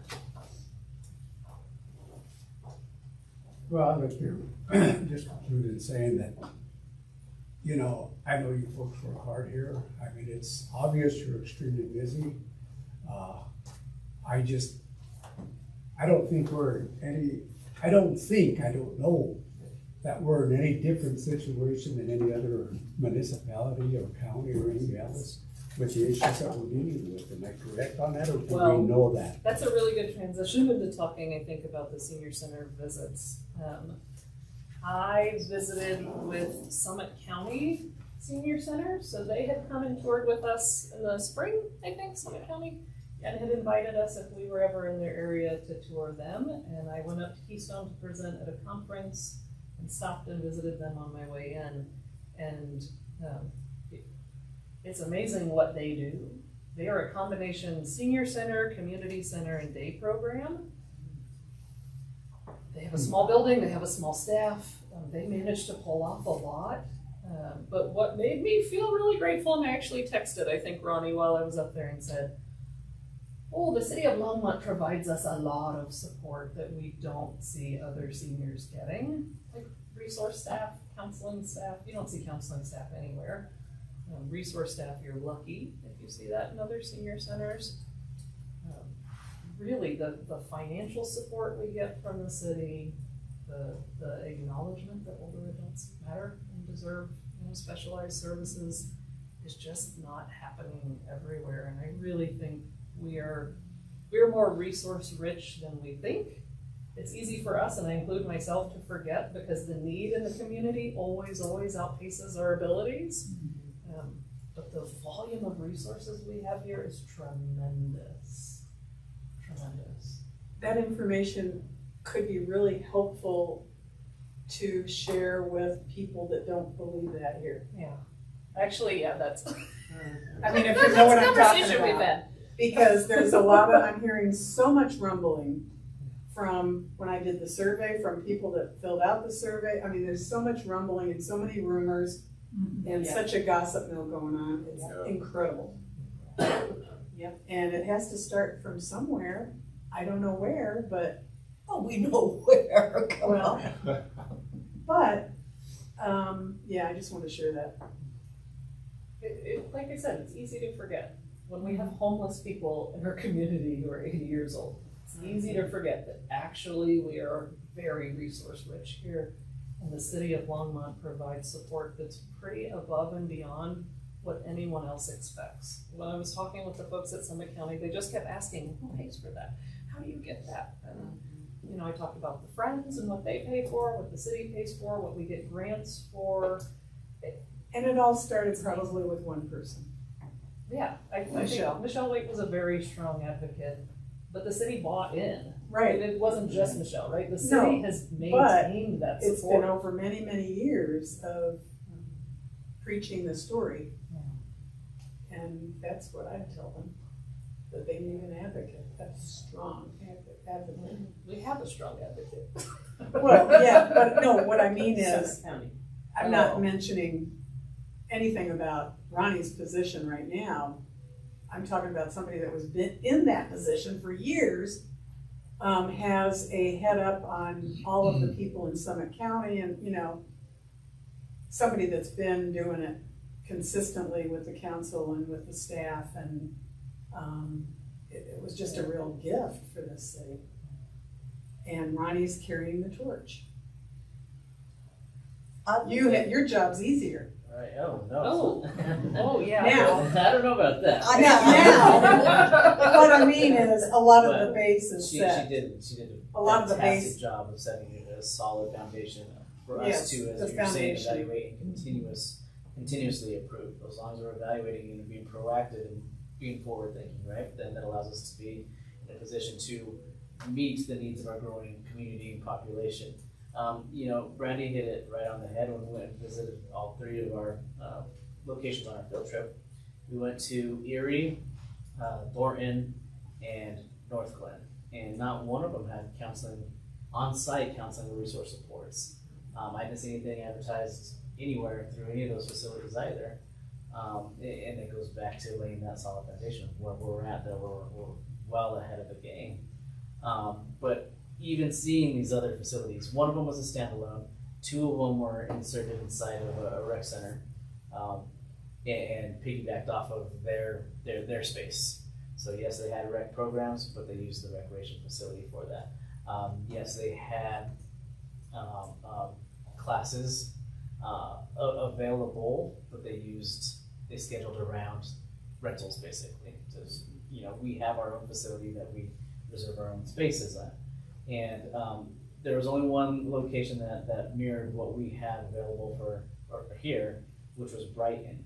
Well, I'd like to just conclude in saying that, you know, I know you folks work hard here. I mean, it's obvious you're extremely busy. I don't think I don't know that we're in any different situation than any other municipality or county or anything else with the issues that we're dealing with. Am I correct on that, or do Well, we know that? That's a really good transition into talking, I think, about the senior center visits. I visited with Summit County Senior Center, so they had come and toured with us in the spring, I think, Summit County, and had invited us if we were ever in their area to tour them. And I went up to Keystone to present at a conference and stopped and visited them on my way in. And it's amazing what they do. They are a combination senior center, community center, and day program. They have a small building, they have a small staff, they managed to pull off a lot. But what made me feel really grateful, and I actually texted, I think, Ronnie while I was up there and said, oh, the city of Longmont provides us a lot of support that we don't see other seniors getting. Like resource staff, counseling staff, you don't see counseling staff anywhere. Resource staff, you're lucky if you see that in other senior centers. Really, the financial support we get from the city, the acknowledgement that older adults matter and deserve, specialized services is just not happening everywhere. And I really think we're more resource rich than we think. It's easy for us, and I include myself, to forget because the need in the community always outpaces our abilities. But the volume of resources we have here is tremendous. Tremendous. That information could be really helpful to share with people that don't believe that here. Yeah. Actually, yeah, that's. I mean, if you know what I'm talking Conversation we've about. had. Because there's a lot of, I'm hearing so much rumbling from when I did the survey, from people that filled out the survey. I mean, there's so much rumbling and so many rumors and Yeah. such a gossip mill going on. It's incredible. Yep. And it has to start from somewhere. I don't know where, but, Oh, we know where, come well, on. but, yeah, I just want to share that. Like I said, it's easy to forget. When we have homeless people in our community who are 80 years old, it's easy to forget that actually we are very resource rich here. And the city of Longmont provides support that's pretty above and beyond what anyone else expects. When I was talking with the folks at Summit County, they just kept asking, who pays for that? How do you get that? And, you know, I talked about the Friends and what they pay for, what the city pays for, what we get grants for. And it all started probably with one person. Yeah, I think Michelle Waite was a very strong advocate, but the city bought in. Right. It wasn't just Michelle, right? The city has maintained that It's support. been over many, many years of preaching the story. And that's what I tell them, that they need an advocate, a strong advocate. We have a strong advocate. Well, yeah, but no, what I mean is, Summit County. I'm not mentioning anything about Ronnie's position right now. I'm talking about somebody that was been in that position for years, has a head up on all of the people in Summit County and, you know, somebody that's been doing it consistently with the council and with the staff, and it was just a real gift for this city. And Ronnie's carrying the torch. Your job's easier. Right, oh, no. Oh, yeah. Now. I don't know about that. Now, what I mean is, a lot of But the base is She set. did A lot of the fantastic base- job of setting a solid foundation for Yes, us to, as the you're saying, foundation. evaluate and continuously improve. As long as we're evaluating and being proactive and being forward thinking, right? Then that allows us to be in a position to meet the needs of our growing community and population. You know, Brandy hit it right on the head when we went and visited all three of our locations on our field trip. We went to Erie, Thornton, and North Glen, and not one of them had counseling, on-site counseling or resource supports. I didn't see anything advertised anywhere through any of those facilities either. And it goes back to laying that solid foundation of where we're at, that we're well ahead of the game. But even seeing these other facilities, one of them was a standalone, two of them were inserted inside of a rec center, and piggybacked off of their space. So yes, they had rec programs, but they used the recreation facility for that. Yes, they had classes available, but they scheduled around rentals basically. Just, you know, we have our own facility that we reserve our own spaces at. And there was only one location that mirrored what we had available for here, which was Brighton,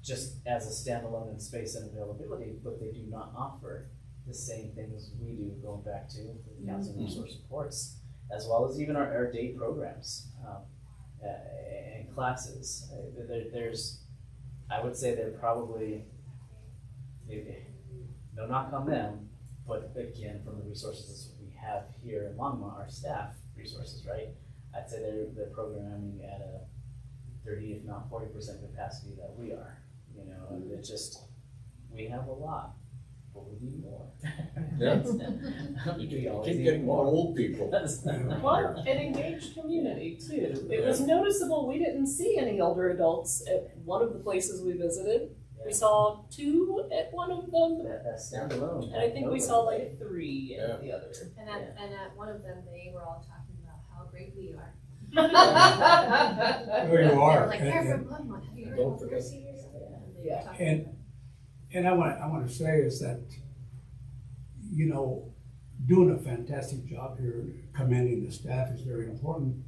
just as a standalone in space and availability, but they do not offer the same things we do, going back to the counseling resource supports, as well as even our day programs and classes. There's, I would say they're probably, no knock on them, but again, from the resources we have here in Longmont, our staff resources, right? I'd say they're programming at a 30, if not 40% capacity that we are. You know, and it just, we have a lot, but we need more. Yeah. We always Keep need getting more old people. Well, an engaged community too. It was noticeable, we didn't see any older adults at one of the places we visited. We saw two at one of them, That standalone. and I think we saw like three at the other. And at one of them, they were all talking about how great we are. Where you They are. were like, they're from Longmont, have you heard Don't about their forget. seniors? And they Yeah. were talking about And I want to say is that, you know, doing a fantastic job here, commending the staff is very important.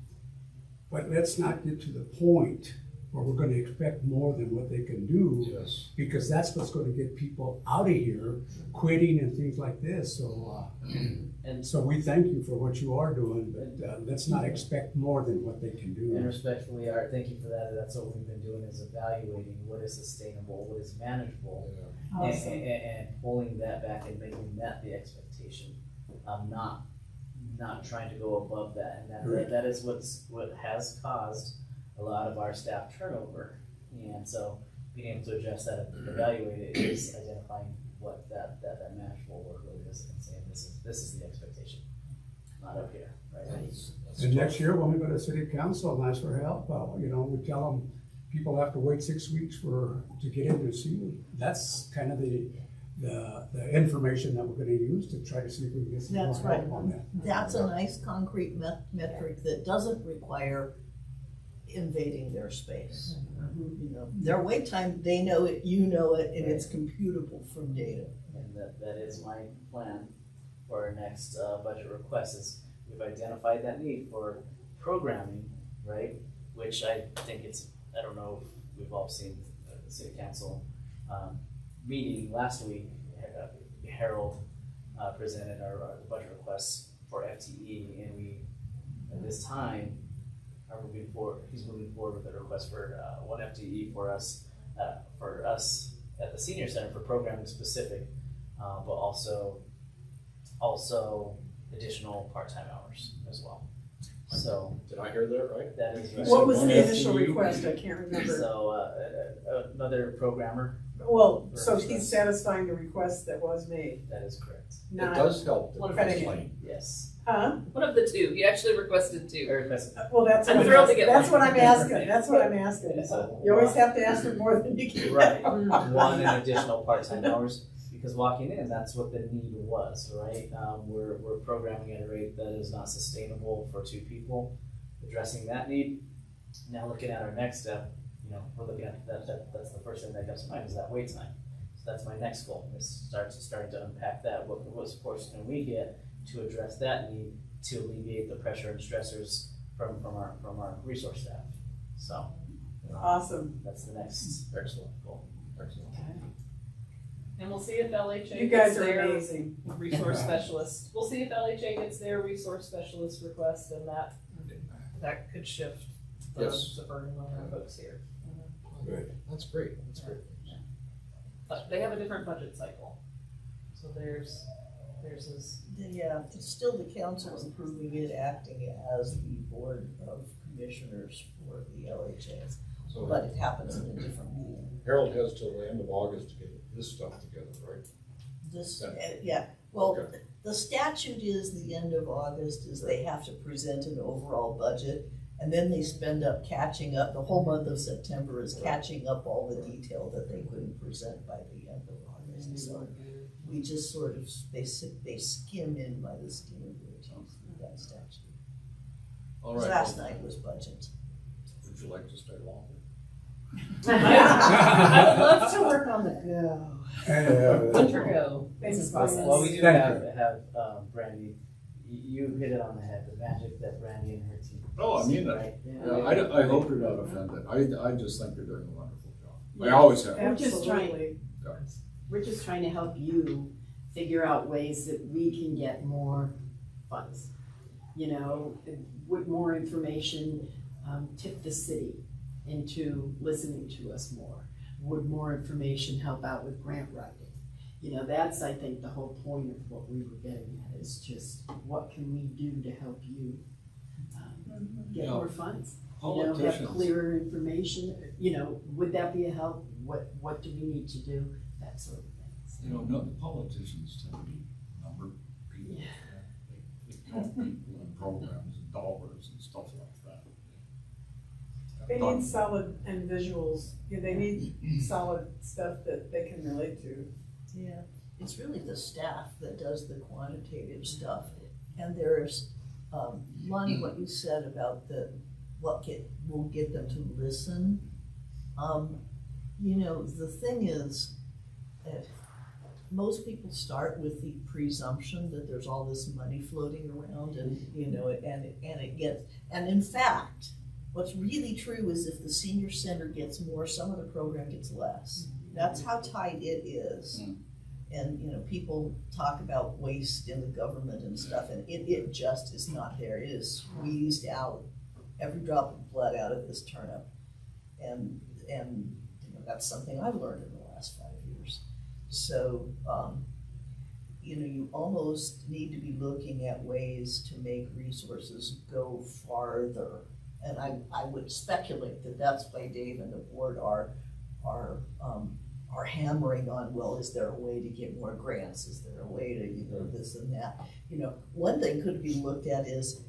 But let's not get to the point where we're going to expect more than what they can do. Yes. Because that's what's going to get people out of here, quitting and things like this. So, And So we thank you for what you are doing, but let's not expect more than what they can And do. respectfully, Art, thank you for that. That's what we've been doing, is evaluating what is sustainable, what is manageable, Awesome. and pulling that back and making that the expectation. Not trying to go above that, and Right. that is what has caused a lot of our staff turnover. And so being able to address that and evaluate it is identifying what that manageable workload is and saying this is the expectation, not up here, right? And next year, when we go to city council and ask for help, you know, we tell them people have to wait 6 weeks to get in to see you. That's kind of the information that we're gonna use to try to see if we can get some more That's right. help on that. That's a nice concrete metric that doesn't require invading their space. You know, their wait time, they know it, you know it, and it's computable from data. And that is my plan for our next budget request, is we've identified that need for programming, right? Which I think I don't know if we've all seen the city council meeting last week. Harold presented our budget requests for FTE, and we, at this time, he's moving forward with a request for 1 FTE for us at the senior center for programming specific, but also additional part-time hours as well. So Did I hear that right? that is right. What was One the initial FTE. request? I can't remember. So another programmer, Well, so he's satisfying the request that was made, that is correct. It not, does help One that of it's the- late. Yes. huh? One of the two. He actually requested two. I requested Well, that's what I'm I'm thrilled to asking. get That's one. what I'm asking. That's what I'm asking. So You always have to ask for more than you can. right, one and additional part-time hours, because walking in, that's what the need was, right? We're programming at a rate that is not sustainable for 2 people, addressing that need. Now looking at our next step, you know, we're looking at that's the first thing that comes to mind, is that wait time. So that's my next goal, is starting to unpack that. What supports can we get to address that need, to alleviate the pressure and stressors from our resource staff? So Awesome. that's the next Excellent. goal. Excellent. And we'll see if LHA You gets guys are their amazing. resource specialist. We'll see if LHA gets their resource specialist request, and that could shift Yes. the burden on our folks here. Good. That's great. That's great. But they have a different budget cycle, so theirs is. Yeah, it's still the council approving it, acting as the board of commissioners for the LHA, So but it happens in a different meeting. Harold has till the end of August to get his stuff together, right? This, Okay. yeah, well, Okay. the statute is the end of August, is they have to present an overall budget, and then they spend up catching up, the whole month of September is catching up all the detail that they couldn't present by the end of August, so we just sort of, they skim in by the skin of their teeth through that statute. All 'Cause right. last night was budget. Would you like to stay longer? I would love to work on that. Winter go. Thanks, Well, we do Thank have Brandy, you hit it on the head, the magic that Brandy and her team. Oh, I mean that. Right? Yeah, I hope you're not offended. I just think you're doing a wonderful job. I always have. We're just trying- Absolutely. We're just trying to help you figure out ways that we can get more funds. You know, with more information, tip the city into listening to us more. Would more information help out with grant writing? You know, that's, I think, the whole point of what we were getting at, is just what can we do to help you get Yeah. more funds? You know, have Politicians. clearer information, you know, would that be a help? What do we need to do? That sort of things. You know, no, the politicians tend to be number people. Yeah. They count people and programs and dollars and stuff like that. They need solid and visuals. Yeah, they need solid stuff that they can relate to. Yeah, it's really the staff that does the quantitative stuff. And there's, Lonnie, what you said about will get them to listen. You know, the thing is that most people start with the presumption that there's all this money floating around and, you know, and in fact, what's really true is if the senior center gets more, some of the program gets less. That's how tight it is. And, you know, people talk about waste in the government and stuff, and it just is not there. It is squeezed out, every drop of blood out of this turnip. And you know, that's something I've learned in the last 5 years. So, you know, you almost need to be looking at ways to make resources go farther. And I would speculate that that's why Dave and the board are hammering on, well, is there a way to get more grants? Is there a way to, you know, this and that? You know, one thing could be looked at is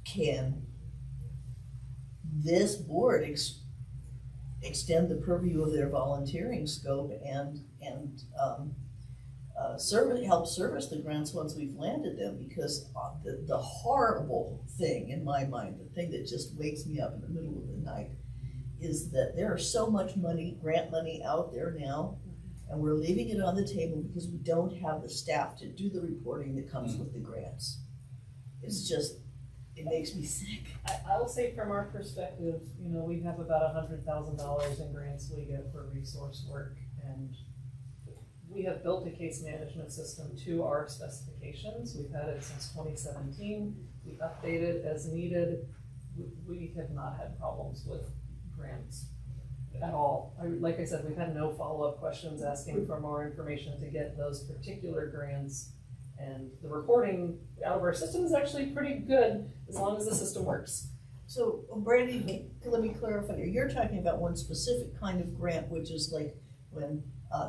can this board extend the purview of their volunteering scope and help service the grants once we've landed them? Because the horrible thing in my mind, the thing that just wakes me up in the middle of the night, is that there is so much money, grant money out there now, and we're leaving it on the table because we don't have the staff to do the reporting that comes with the grants. It's just, it makes me sick. I'll say from our perspective, you know, we have about $100,000 in grants we get for resource work, and we have built a case management system to our specifications. We've had it since 2017. We update it as needed. We have not had problems with grants at all. Like I said, we've had no follow-up questions asking for more information to get those particular grants. And the reporting out of our system is actually pretty good as long as the system works. So, Brandy, let me clarify. You're talking about one specific kind of grant, which is like when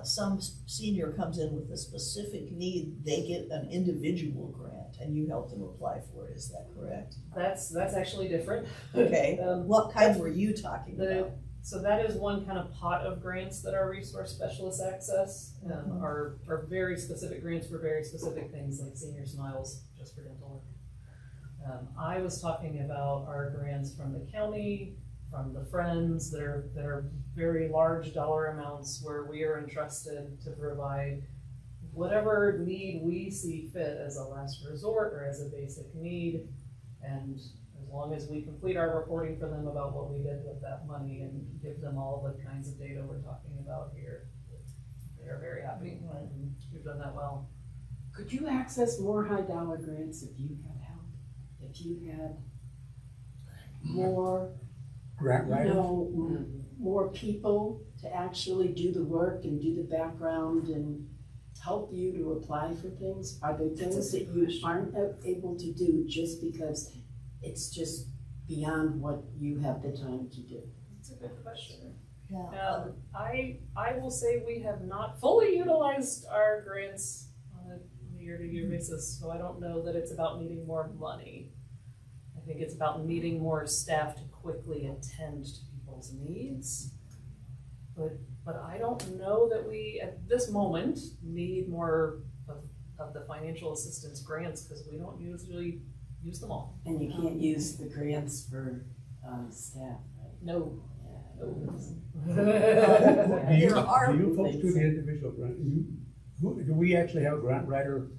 some senior comes in with a specific need, they get an individual grant, and you help them apply for it. Is that correct? That's actually different. Okay. What kind were you talking about? So that is one kind of pot of grants that our resource specialists access, are very specific grants for very specific things, like Senior Smiles, just for dental work. I was talking about our grants from the county, from the Friends, that are very large dollar amounts where we are entrusted to provide whatever need we see fit as a last resort or as a basic need. And as long as we complete our reporting for them about what we did with that money and give them all the kinds of data we're talking about here, they are very happy, and we've done that well. Could you access more high dollar grants if you had help? If you had more, Grant you writer? know, more people to actually do the work and do the background and help you to apply for things? Are there things that you aren't able to do just because it's just beyond what you have the time to do? That's a good question. Yeah. I will say we have not fully utilized our grants on a year-to-year basis, so I don't know that it's about needing more money. I think it's about needing more staff to quickly attend to people's needs. But I don't know that we, at this moment, need more of the financial assistance grants, because we don't usually use them all. And you can't use the grants for staff, right? No. Do There are you folks do the individual grant? Do we actually have a grant writer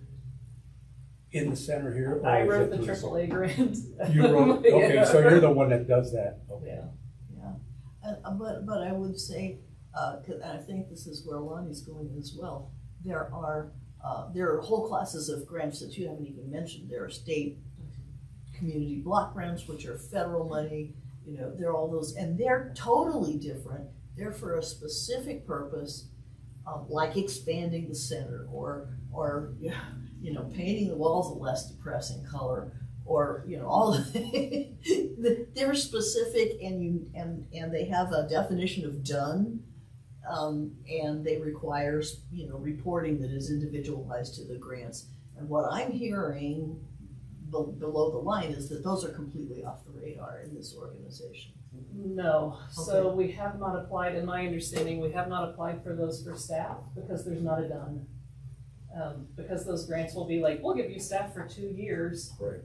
in the center here? or I is wrote it the through AAA grant. You wrote, okay, so you're the one that does that, okay. Yeah. But I would say, and I think this is where Lonnie's going as well, there are whole classes of grants that you haven't even mentioned. There are state community block grants, which are federal money, you know, there are all those, and they're totally different. They're for a specific purpose, like expanding the center, or you know, painting the walls a less depressing color, or, you know, all of they're specific, and they have a definition of done, and they require, you know, reporting that is individualized to the grants. And what I'm hearing below the line is that those are completely off the radar in this organization. No, so we have not applied, in my understanding, we have not applied for those for staff because there's not a done. Because those grants will be like, we'll give you staff for 2 years. Right.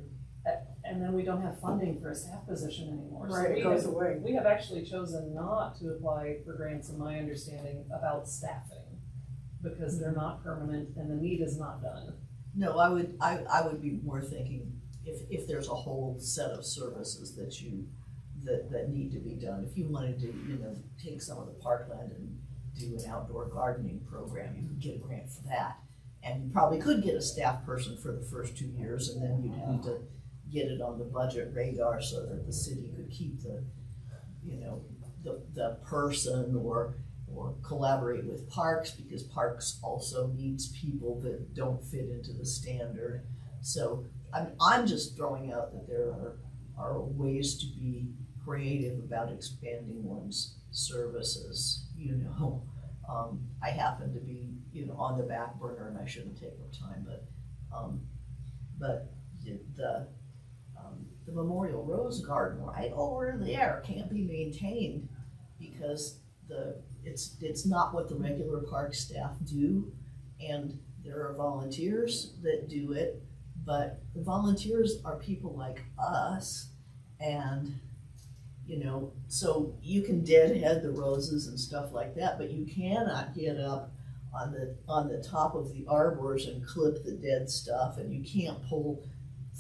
And then we don't have funding for a staff position anymore. So Right, it goes away. We have actually chosen not to apply for grants, in my understanding, about staffing, because they're not permanent and the need is not done. No, I would be more thinking if there's a whole set of services that need to be done. If you wanted to, you know, take some of the parkland do an outdoor gardening program, you could get a grant for that. And you probably could get a staff person for the first 2 years, and then you'd have to get it on the budget radar so that the city could keep the, you know, the person, or collaborate with parks, because parks also needs people that don't fit into the standard. So I'm just throwing out that there are ways to be creative about expanding one's services, you know. I happen to be, you know, on the back burner, and I shouldn't take up time, but the Memorial Rose Garden right over there can't be maintained because it's not what the regular park staff do, and there are volunteers that do it, but the volunteers are people like us, and you know, so you can deadhead the roses and stuff like that, but you cannot get up on the top of the arbors and clip the dead stuff, and you can't pull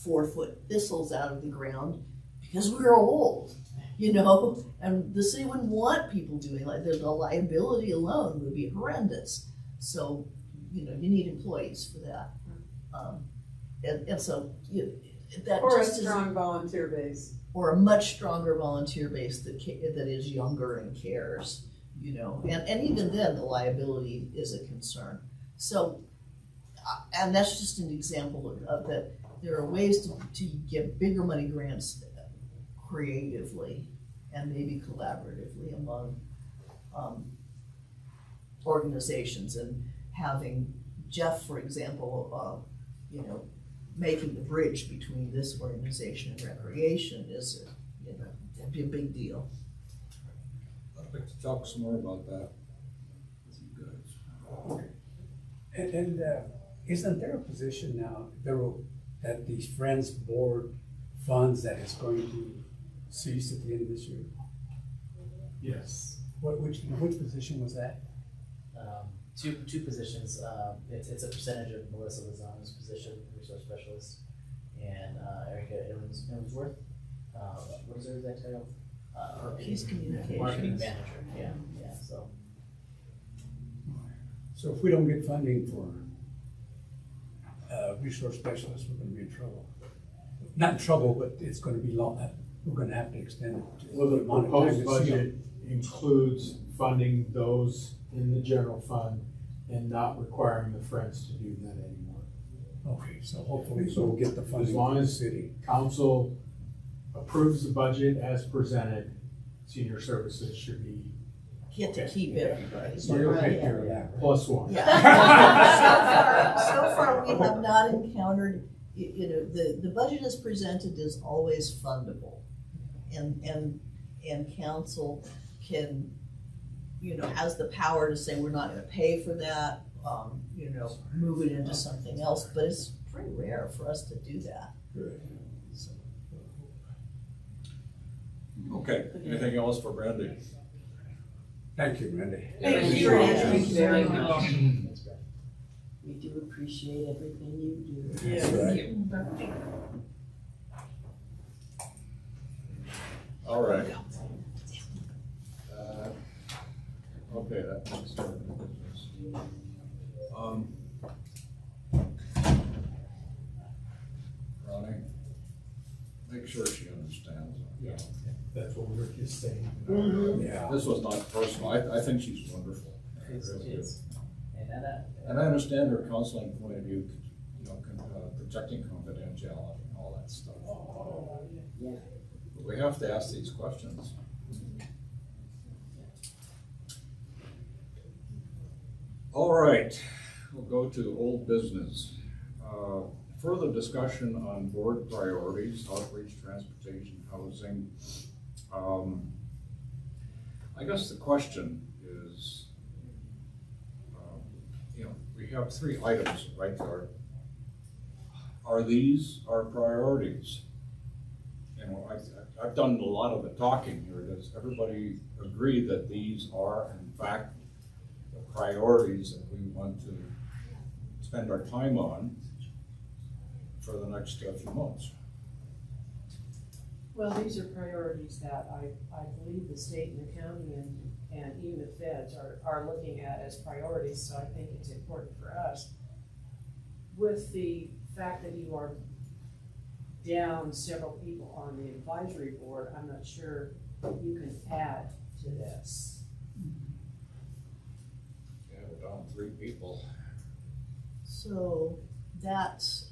4-foot thistles out of the ground because we're old, you know, and the city wouldn't want people doing like the liability alone would be horrendous. So, you know, you need employees for that, and so that Or a just strong volunteer base. or a much stronger volunteer base that is younger and cares, you know, and even then the liability is a concern. So, and that's just an example of that. There are ways to get bigger money grants creatively and maybe collaboratively among organizations, and having Jeff, for example, you know, making the bridge between this organization and recreation is, you know, it'd be a big deal. I'd like to talk some more about that with you guys. And isn't there a position now, that the Friends Board funds that is going to cease at the end of this year? Yes. Which position was that? Two positions. It's a percentage of Melissa Lozano's position, resource specialist, and Erica Irwinsworth. What is her exact title? Peace communications. Marketing manager. Yeah. So if we don't get funding for resource specialists, we're gonna be in trouble. Not in trouble, but it's gonna be long, we're gonna have to extend it. Well, the amount of time proposed to budget includes funding those in the general fund and not requiring the Friends to do that anymore. Okay, so hopefully we'll get the funding As long from the as city. council approves the budget as presented, senior services should be Get to keep everybody. So you'll take care of that, right? +1. Yeah. So far, we have not encountered, you know, the budget as presented is always fundable. And council can, you know, has the power to say, we're not gonna pay for that, you know, move it into something else, but it's pretty rare for us to do that. So. Okay, anything else for Brandy? Thank you, Randy. Thank you, Randy. Thank you very much. That's great. We do appreciate everything you do. Yes. Right. All right. Okay, that makes sense. Ronnie, make sure she understands. Yeah. That's what we were just saying. Yeah. This was not personal. I think she's wonderful. I It's, really do. it's, And I understand her counseling point of view, you know, protecting confidentiality and all that stuff. Yeah. But we have to ask these questions. All right, we'll go to old business. Further discussion on board priorities, outreach, transportation, housing. I guess the question is, you know, we have 3 items right there. Are these our priorities? You know, I've done a lot of the talking here. Does everybody agree that these are in fact the priorities that we want to spend our time on for the next few months? Well, these are priorities that I believe the state and the county and even the feds are looking at as priorities, so I think it's important for us. With the fact that you are down several people on the advisory board, I'm not sure you can add to this. Yeah, we're down 3 people. So that's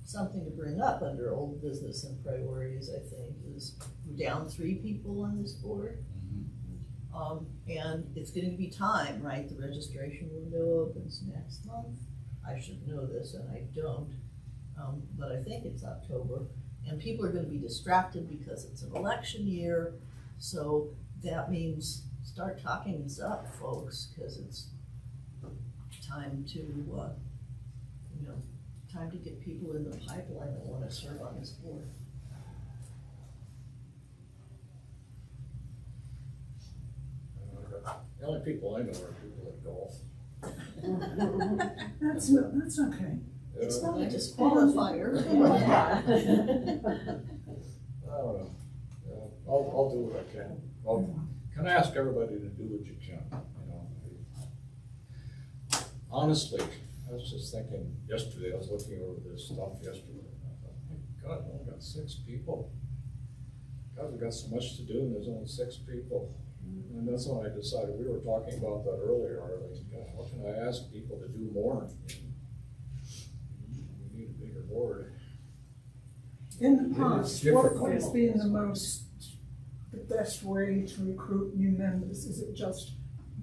something to bring up under old business and priorities, I think, is we're down 3 people on this board. And it's gonna be time, right? The registration window opens next month. I should know this and I don't, but I think it's October. And people are gonna be distracted because it's an election year. So that means start talking this up, folks, because it's time to, time to get people in the pipeline that wanna serve on this board. The only people I know are people that golf. That's okay. It's not a disqualifier. I don't know. Yeah, I'll do what I can. I'll can ask everybody to do what you can, you know. Honestly, I was just thinking yesterday, I was looking over this stuff yesterday, and I thought, my God, I only got 6 people. God, we've got so much to do and there's only 6 people. And that's when I decided, we were talking about that earlier, Arlene, God, how can I ask people to do more? We need a bigger board. In the past, what difficult. has been the best way to recruit new members? Is it just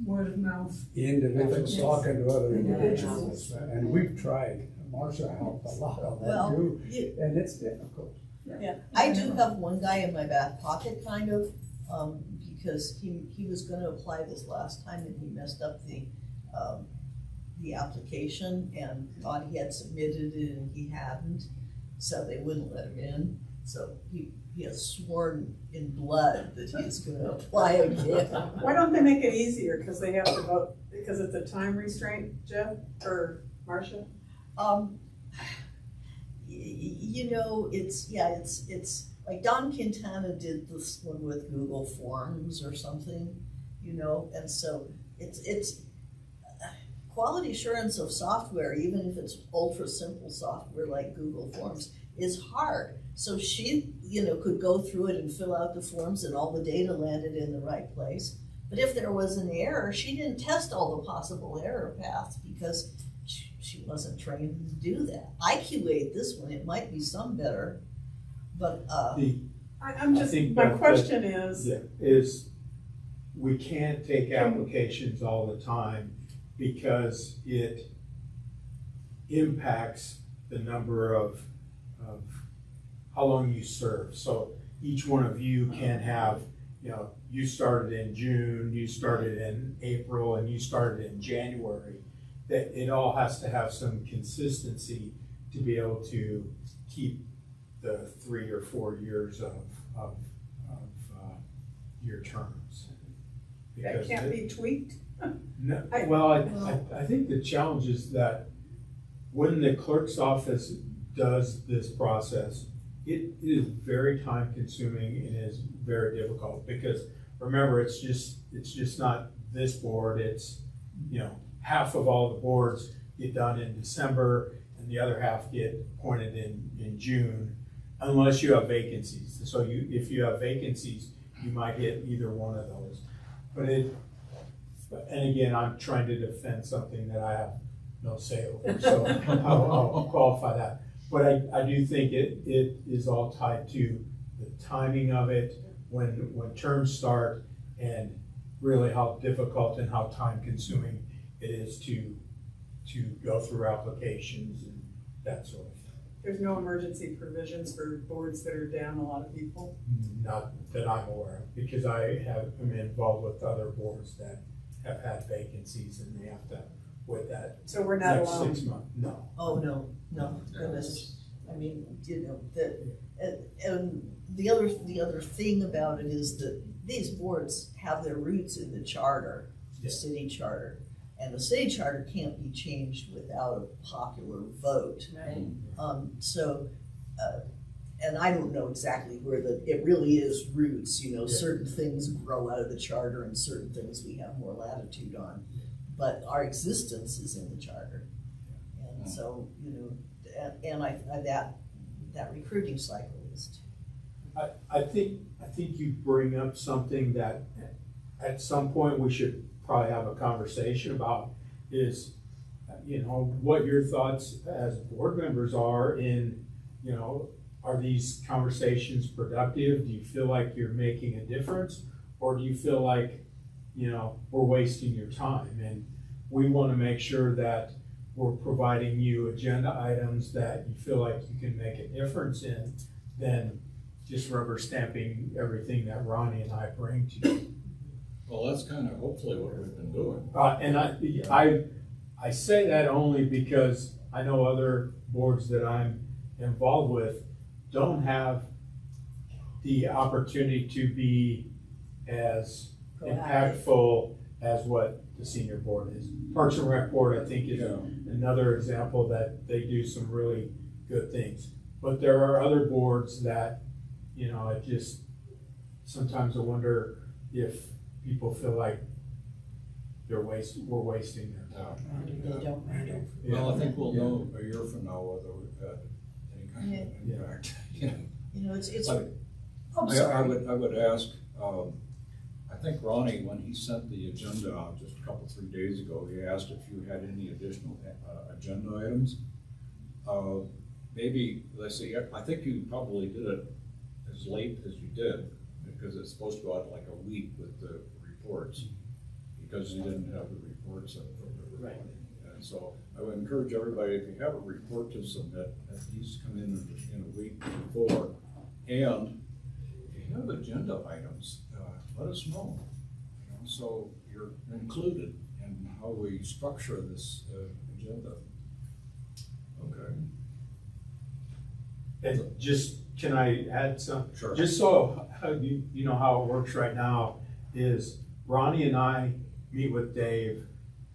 word of mouth? Individuals Yes. talking to other Individuals. individuals, and we've tried. Marcia helped a lot on Well, that too, and it's difficult. I do have one guy in my back pocket, kind of, because he was gonna apply this last time and he messed up the application and thought he had submitted it and he hadn't, so they wouldn't let him in. So he has sworn in blood that he's gonna apply again. Why don't they make it easier, because they have to vote, because it's a time restraint, Jeff, or Marcia? It's like Don Quintana did this one with Google Forms or something, and so it's quality assurance of software, even if it's ultra simple software like Google Forms, is hard. So she, could go through it and fill out the forms and all the data landed in the right place. But if there was an error, she didn't test all the possible error paths because she wasn't trained to do that. I QA'd this one, it might be some better, but, My question is we can't take applications all the time because it impacts the number of how long you serve. So each one of you can have, you started in June, you started in April, and you started in January. That it all has to have some consistency to be able to keep the 3 or 4 years of your terms. that can't be tweaked? No, well, I think the challenge is that when the clerk's office does this process, it is very time consuming and is very difficult because remember, it's just not this board, it's, half of all the boards get done in December and the other half get appointed in June, unless you have vacancies. So if you have vacancies, you might hit either one of those. And again, I'm trying to defend something that I have no say over, so I'll qualify that. But I do think it is all tied to the timing of it, when terms start, and really how difficult and how time consuming it is to go through applications and that sort of thing. There's no emergency provisions for boards that are down a lot of people? Not that I'm aware of, because I'm involved with other boards that have had vacancies and they have to, with that. So we're not next alone? 6 months, no. oh, no, goodness. I mean, and the other thing about it is that these boards have their roots in the charter, the city charter. And the city charter can't be changed without a popular vote. Right. and I don't know exactly where it really is roots, you know, Yeah. certain things grow out of the charter and certain things we have more latitude on. But our existence is in the charter. And so, you know, and that recruiting cycle is too. I think you bring up something that at some point we should probably have a conversation about is, you know, what your thoughts as board members are in, you know, are these conversations productive? Do you feel like you're making a difference? Or do you feel like, you know, we're wasting your time? And we want to make sure that we're providing you agenda items that you feel like you can make a difference in, than just rubber stamping everything that Ronnie and I bring to you. Well, that's kind of hopefully what we've been doing. And I say that only because I know other boards that I'm involved with don't have the opportunity to be as impactful as what the senior board is. Parks and Rec Board, I think, is another example that they do some really good things. But there are other boards that, you know, it just, sometimes I wonder if people feel like we're wasting their time. They don't matter. Well, I think we'll know a year from now whether we've had any kind of impact. You know, You know, it's. I- I'm I sorry. would ask, I think Ronnie, when he sent the agenda out just a couple, 3 days ago, he asked if you had any additional agenda items. Maybe, let's see, I think you probably did it as late as you did, because it's supposed to go out like a week with the reports, because you didn't have the reports up from everybody. And so I would encourage everybody, if you have a report to submit, at least come in a week before. And if you have agenda items, let us know. You know, so you're included in how we structure this agenda. Okay. And just, can I add some? Sure. Just so you know how it works right now is Ronnie and I meet with Dave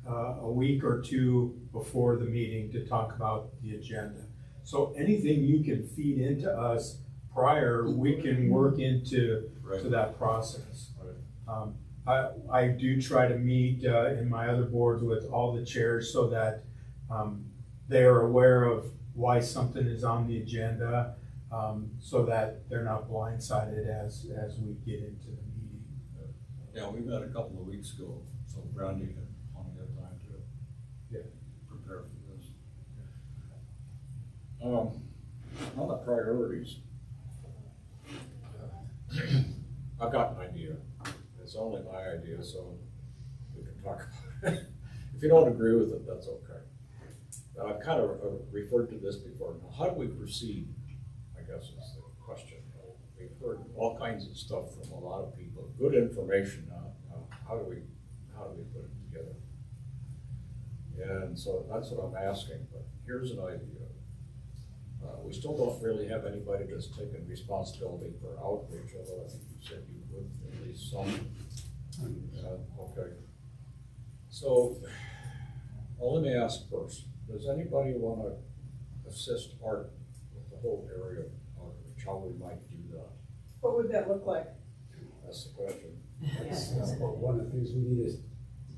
a week or two before the meeting to talk about the agenda. So anything you can feed into us prior, we can work into to that process. I do try to meet in my other boards with all the chairs so that they are aware of why something is on the agenda, so that they're not blindsided as we get into the meeting. Yeah, we met a couple of weeks ago, so Brandy had plenty of time to prepare for this. On the priorities, I've got an idea. It's only my idea, so we can talk about it. If you don't agree with it, that's okay. But I've kind of referred to this before. Now, how do we proceed, I guess is the question. We've heard all kinds of stuff from a lot of people, good information. How do we put it together? And so that's what I'm asking, but here's an idea. We still don't really have anybody that's taken responsibility for outreach, although I think you said you would, at least some. Okay. So, well, let me ask first, does anybody want to assist Art with the whole area of outreach, how we might do that? What would that look like? That's the question. That's one of the things we need to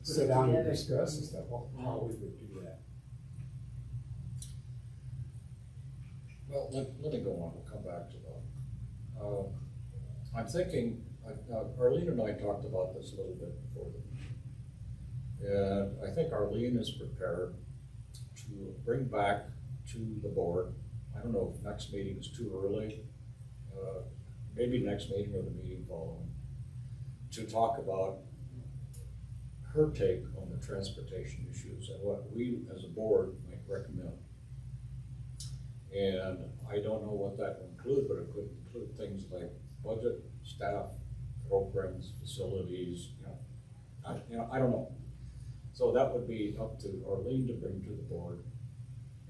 sit down and discuss is that how we would do that. Well, let me go on, we'll come back to that. I'm thinking, Arlene and I talked about this a little bit before the meeting. And I think Arlene is prepared to bring back to the board, I don't know if next meeting is too early, maybe next meeting or the meeting following, to talk about her take on the transportation issues and what we as a board might recommend. And I don't know what that will include, but it could include things like budget, staff, programs, facilities, I don't know. So that would be up to Arlene to bring to the board.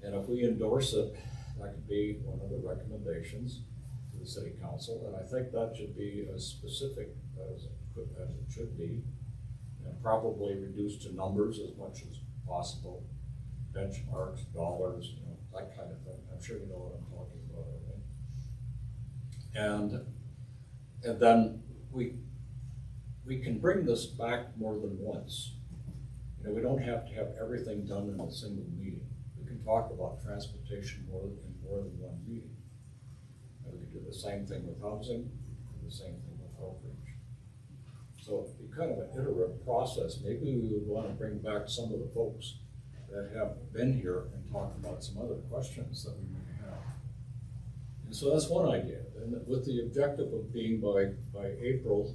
And if we endorse it, that could be one of the recommendations to the city council. And I think that should be as specific as it should be, and probably reduced to numbers as much as possible, benchmarks, dollars, that kind of thing. I'm sure you know what I'm talking about, And then we can bring this back more than once. You know, we don't have to have everything done in a single meeting. We can talk about transportation in more than one meeting. And we can do the same thing with housing, and the same thing with outreach. So it'd be kind of an iterative process. Maybe we would want to bring back some of the folks that have been here and talk about some other questions that we may have. And so that's one idea. And with the objective of being by April,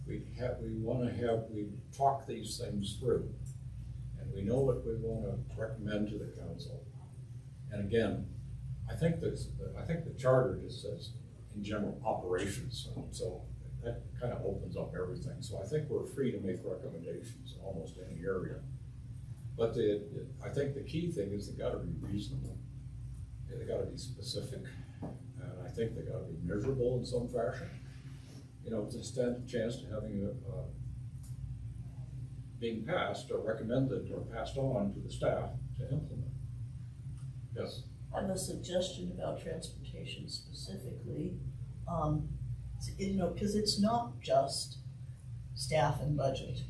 we talk these things through. And we know what we want to recommend to the council. And again, I think the charter just says in general operations. So that kind of opens up everything. So I think we're free to make recommendations in almost any area. But I think the key thing is they gotta be reasonable. They gotta be specific. And I think they gotta be measurable in some fashion. You know, to stand a chance to having being passed or recommended or passed on to the staff to implement. Yes? I have a suggestion about transportation specifically. You know, because it's not just staff and budget.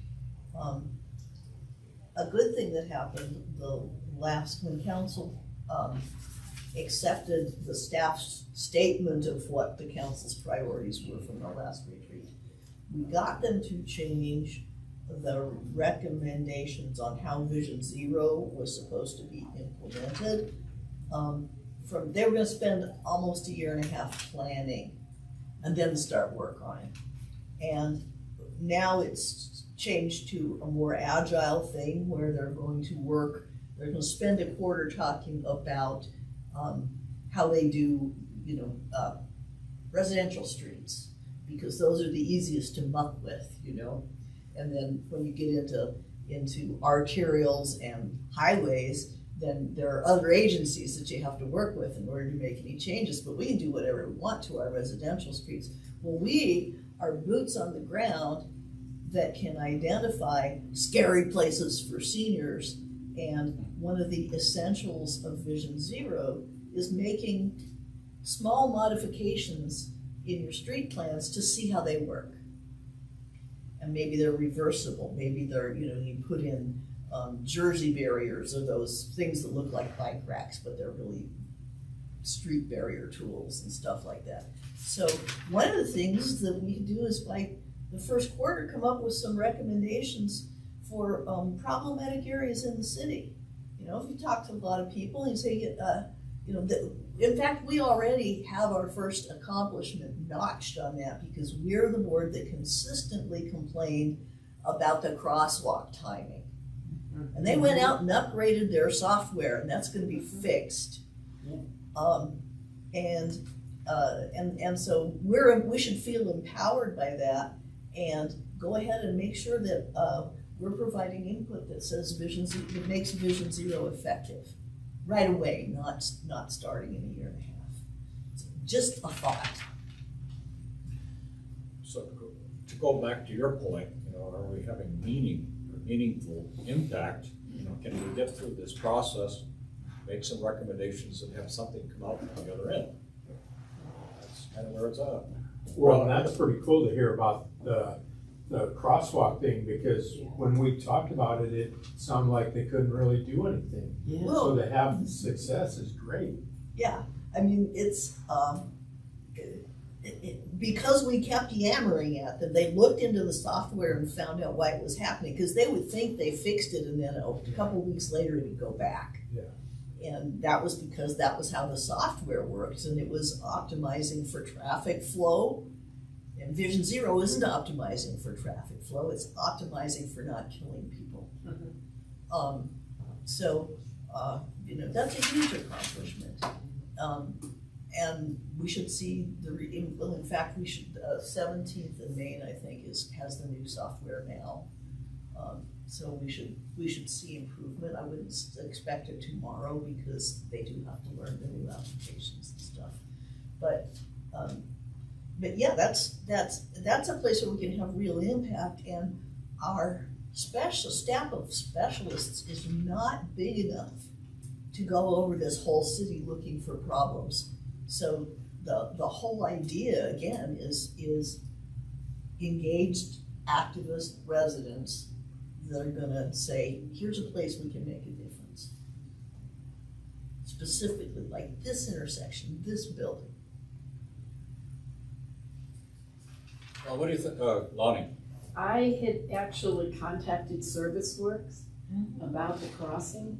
A good thing that happened when council accepted the staff's statement of what the council's priorities were from the last retreat, we got them to change the recommendations on how Vision Zero was supposed to be implemented. They were going to spend almost a year and a half planning and then start work on it. And now it's changed to a more agile thing where they're going to spend a quarter talking about how they do, residential streets, because those are the easiest to muck with, And then when you get into arterials and highways, then there are other agencies that you have to work with in order to make any changes, but we can do whatever we want to our residential streets. Well, we are boots on the ground that can identify scary places for seniors, and one of the essentials of Vision Zero is making small modifications in your street plans to see how they work. And maybe they're reversible, maybe they're, you put in Jersey barriers, or those things that look like bike racks, but they're really street barrier tools and stuff like that. So one of the things that we can do is by the first quarter come up with some recommendations for problematic areas in the city. If you talk to a lot of people and you say, in fact, we already have our first accomplishment notched on that, because we're the board that consistently complained about the crosswalk timing. And they went out and upgraded their software, and that's going to be fixed. And so we should feel empowered by that, and go ahead and make sure that we're providing input that says that makes Vision Zero effective right away, not starting in a year and a half. So just a thought. So to go back to your point, are we having meaningful impact? Can we get through this process, make some recommendations, and have something come out on the other end? That's kind of where it's at. Well, and that's pretty cool to hear about the crosswalk thing, because when we talked about it, it sounded like they couldn't really do anything. Yeah. So to have success is great. Yeah, I mean, it's because we kept yammering at them, they looked into the software and found out why it was happening, because they would think they fixed it and then a couple of weeks later it would go back. Yeah. And that was because that was how the software works, and it was optimizing for traffic flow. And Vision Zero isn't optimizing for traffic flow, it's optimizing for not killing people. Mm-hmm. That's a huge accomplishment. And we should see in fact, we should, 17th in Maine, I think, has the new software now. So we should see improvement. I wouldn't expect it tomorrow, because they do have to learn the new applications and stuff. But yeah, that's a place where we can have real impact, and our staff of specialists is not big enough to go over this whole city looking for problems. So the whole idea, again, is engaged activist residents that are gonna say, here's a place we can make a difference. Specifically, like this intersection, this building. Well, what do you think, Lonnie? I had actually contacted Service Works about the crossing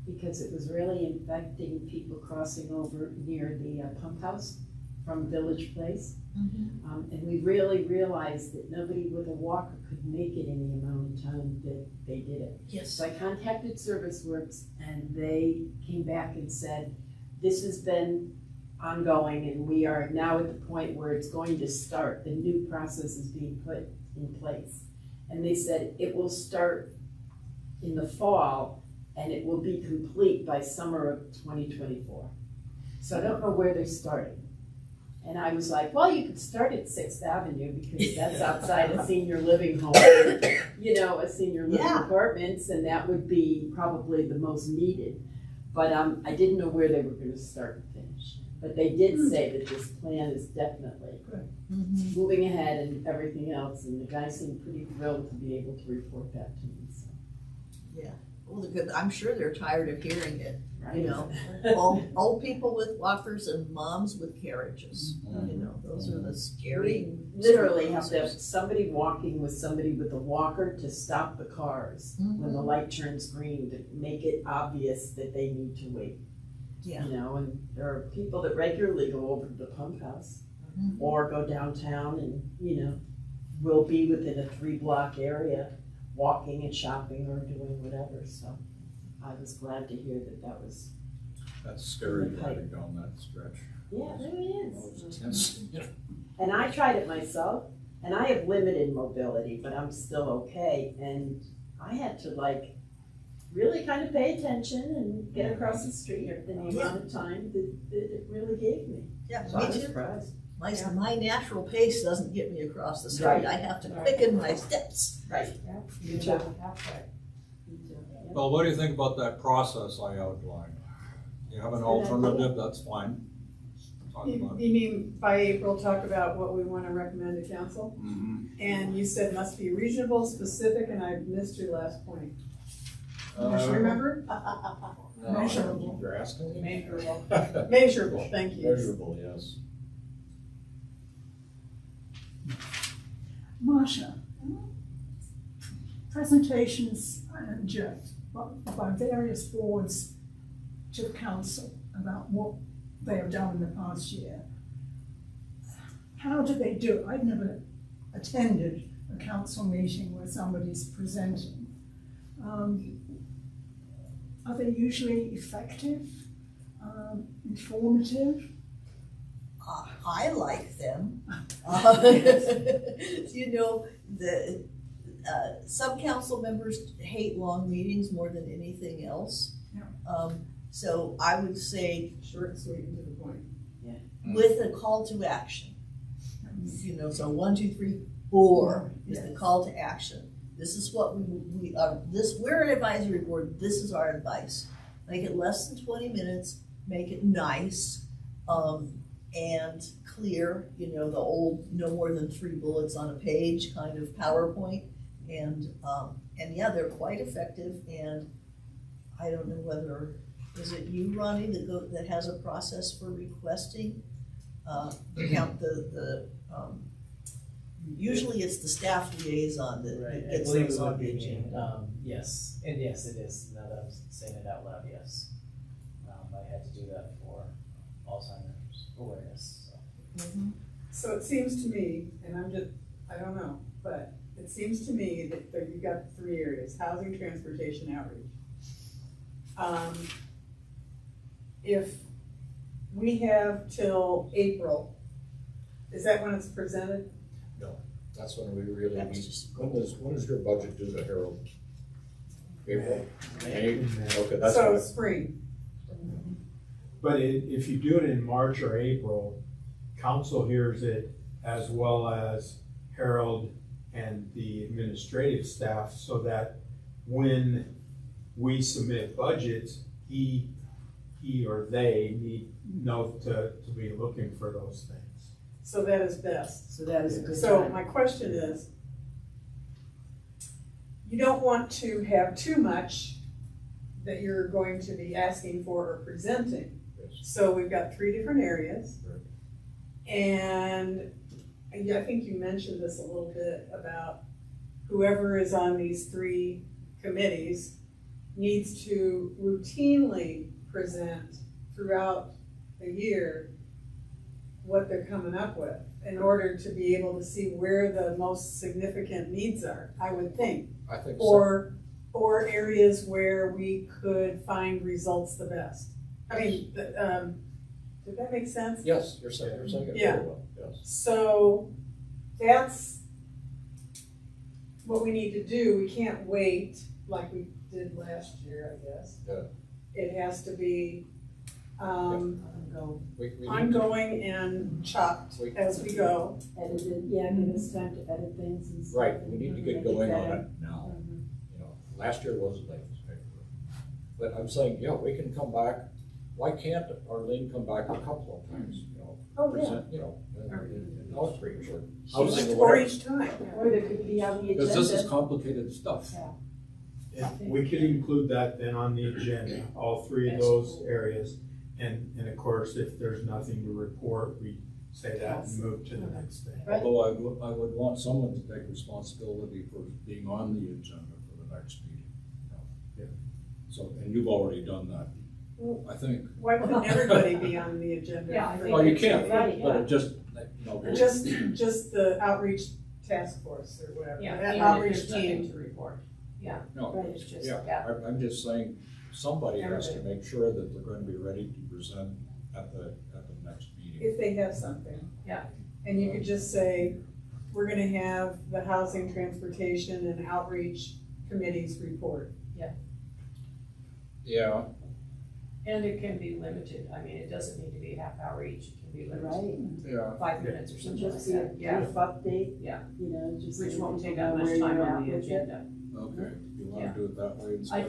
because it was really infecting people crossing over near the pump house from Village Place. And we really realized that nobody with a walker could make it in the amount of time that they did it. Yes. So I contacted Service Works and they came back and said, this has been ongoing and we are now at the point where it's going to start. The new process is being put in place. And they said it will start in the fall and it will be complete by summer of 2024. So I don't know where they're starting. And I was like, well, you could start at 6th Avenue because that's outside a senior living home, you know, a senior living apartments, and that would be probably the most needed. But I didn't know where they were gonna start and finish. But they did say that this plan is definitely moving ahead and everything else, and the guy seemed pretty thrilled to be able to report that to me, so. Yeah, well, I'm sure they're tired of hearing it, Right. you know, old people with walkers and moms with carriages, you know, those are the scary. We literally have to have somebody walking with somebody with a walker to stop the cars when the light turns green, to make it obvious that they need to wait. Yeah. You know, and there are people that regularly go over to the pump house or go downtown and, you know, will be within a 3-block area, walking and shopping or doing whatever, so I was glad to hear that that was. That's scary driving down that stretch. Yeah, it really Oh, is. it's intense. And I tried it myself, and I have limited mobility, but I'm still okay, and I had to like really kind of pay attention and get across the street in the amount of time that it really gave me. Yeah, So I me was too. surprised. My natural pace doesn't get me across the street. Right. I have to quicken my steps. Right. You too. have that. Well, what do you think about that process I outlined? You have an Good alternative, that's fine. Talk You about it. mean by April, talk about what we wanna recommend to council? And you said must be reasonable, specific, and I missed your last point. Remember? Measurable. You're asking me? Measurable. Measurable, thank you. Measurable, yes. Marcia, presentations and by various boards to council about what they have done in the past year. How do they do it? I've never attended a council meeting where somebody's presenting. Are they usually effective, informative? I like them. You know, some council members hate long meetings more than anything else. Yeah. So I would say Short and sweet and to the point. with a call to action. You know, so 1, 2, 3, 4 is the call to action. This is what we are, we're an advisory board, this is our advice. Make it less than 20 minutes, make it nice, and clear, you know, the old no more than 3 bullets on a page kind of PowerPoint. And yeah, they're quite effective, and I don't know whether, is it you, Ronnie, that has a process for requesting? Usually it's the staff liaison that I gets believe those it on would the be me. agenda. Yes, and yes, it is, now that I'm saying it out loud, yes. I had to do that for Alzheimer's awareness, so. So it seems to me, and I don't know, but it seems to me that you've got 3 areas: housing, transportation, outreach. If we have till April, is that when it's presented? No, that's when we really That was need, just- when is your budget due to Harold? April? May? May. Okay, that's So what, spring. But if you do it in March or April, council hears it as well as Harold and the administrative staff, so that when we submit budgets, he or they know to be looking for those things. So that is best. So that is a good So time. my question is, you don't want to have too much that you're going to be asking for or presenting. Yes. So we've got 3 different areas. Right. And I think you mentioned this a little bit about whoever is on these 3 committees needs to routinely present throughout the year what they're coming up with in order to be able to see where the most significant needs are, I would think. I think so. Or areas where we could find results the best. I mean, did that make sense? Yes, you're saying it Yeah. very well, yes. So that's what we need to do. We can't wait like we did last year, I guess. Yeah. It has to be We need to- ongoing and chopped We- as we go. Edited, yeah, give us time to edit things and stuff. Right, we need to get Make going on better. it now. You know, last year wasn't like this. But I'm saying, yeah, we can come back. Why can't Arlene come back a couple of times, you know? Oh, yeah. Present, you know, and outreach or Each- housing or Or whatever. each time. Or there could be on the agenda. Because this is complicated stuff. Yeah, we could include that then on the agenda, all 3 of those areas. And of course, if there's nothing to report, we say that and move to the next thing. Right. Although I would want someone to take responsibility for being on the agenda for the next meeting. You know? Yeah. So, and you've already done that, I think. Why couldn't everybody be on the agenda? Yeah, I for think Well, you next can't, meeting? but it just, you know. Or just the outreach task force or whatever, Yeah, that even if outreach there's nothing team. to report. No, It's just, yeah, I'm just saying, somebody has to make sure that they're going to be ready to present at the next meeting. If they have something. Yeah. And you could just say, we're gonna have the housing, transportation, and outreach committees report. Yeah, and it can be limited, I mean, it doesn't need to be half hour each, it can be limited, Right, yeah. 5 minutes or and something like just be a that, yeah. brief update. Yeah. You know, just. Which so won't people take know that much where time you're on at the with it. agenda. Okay, you Yeah. wanna do it that way instead?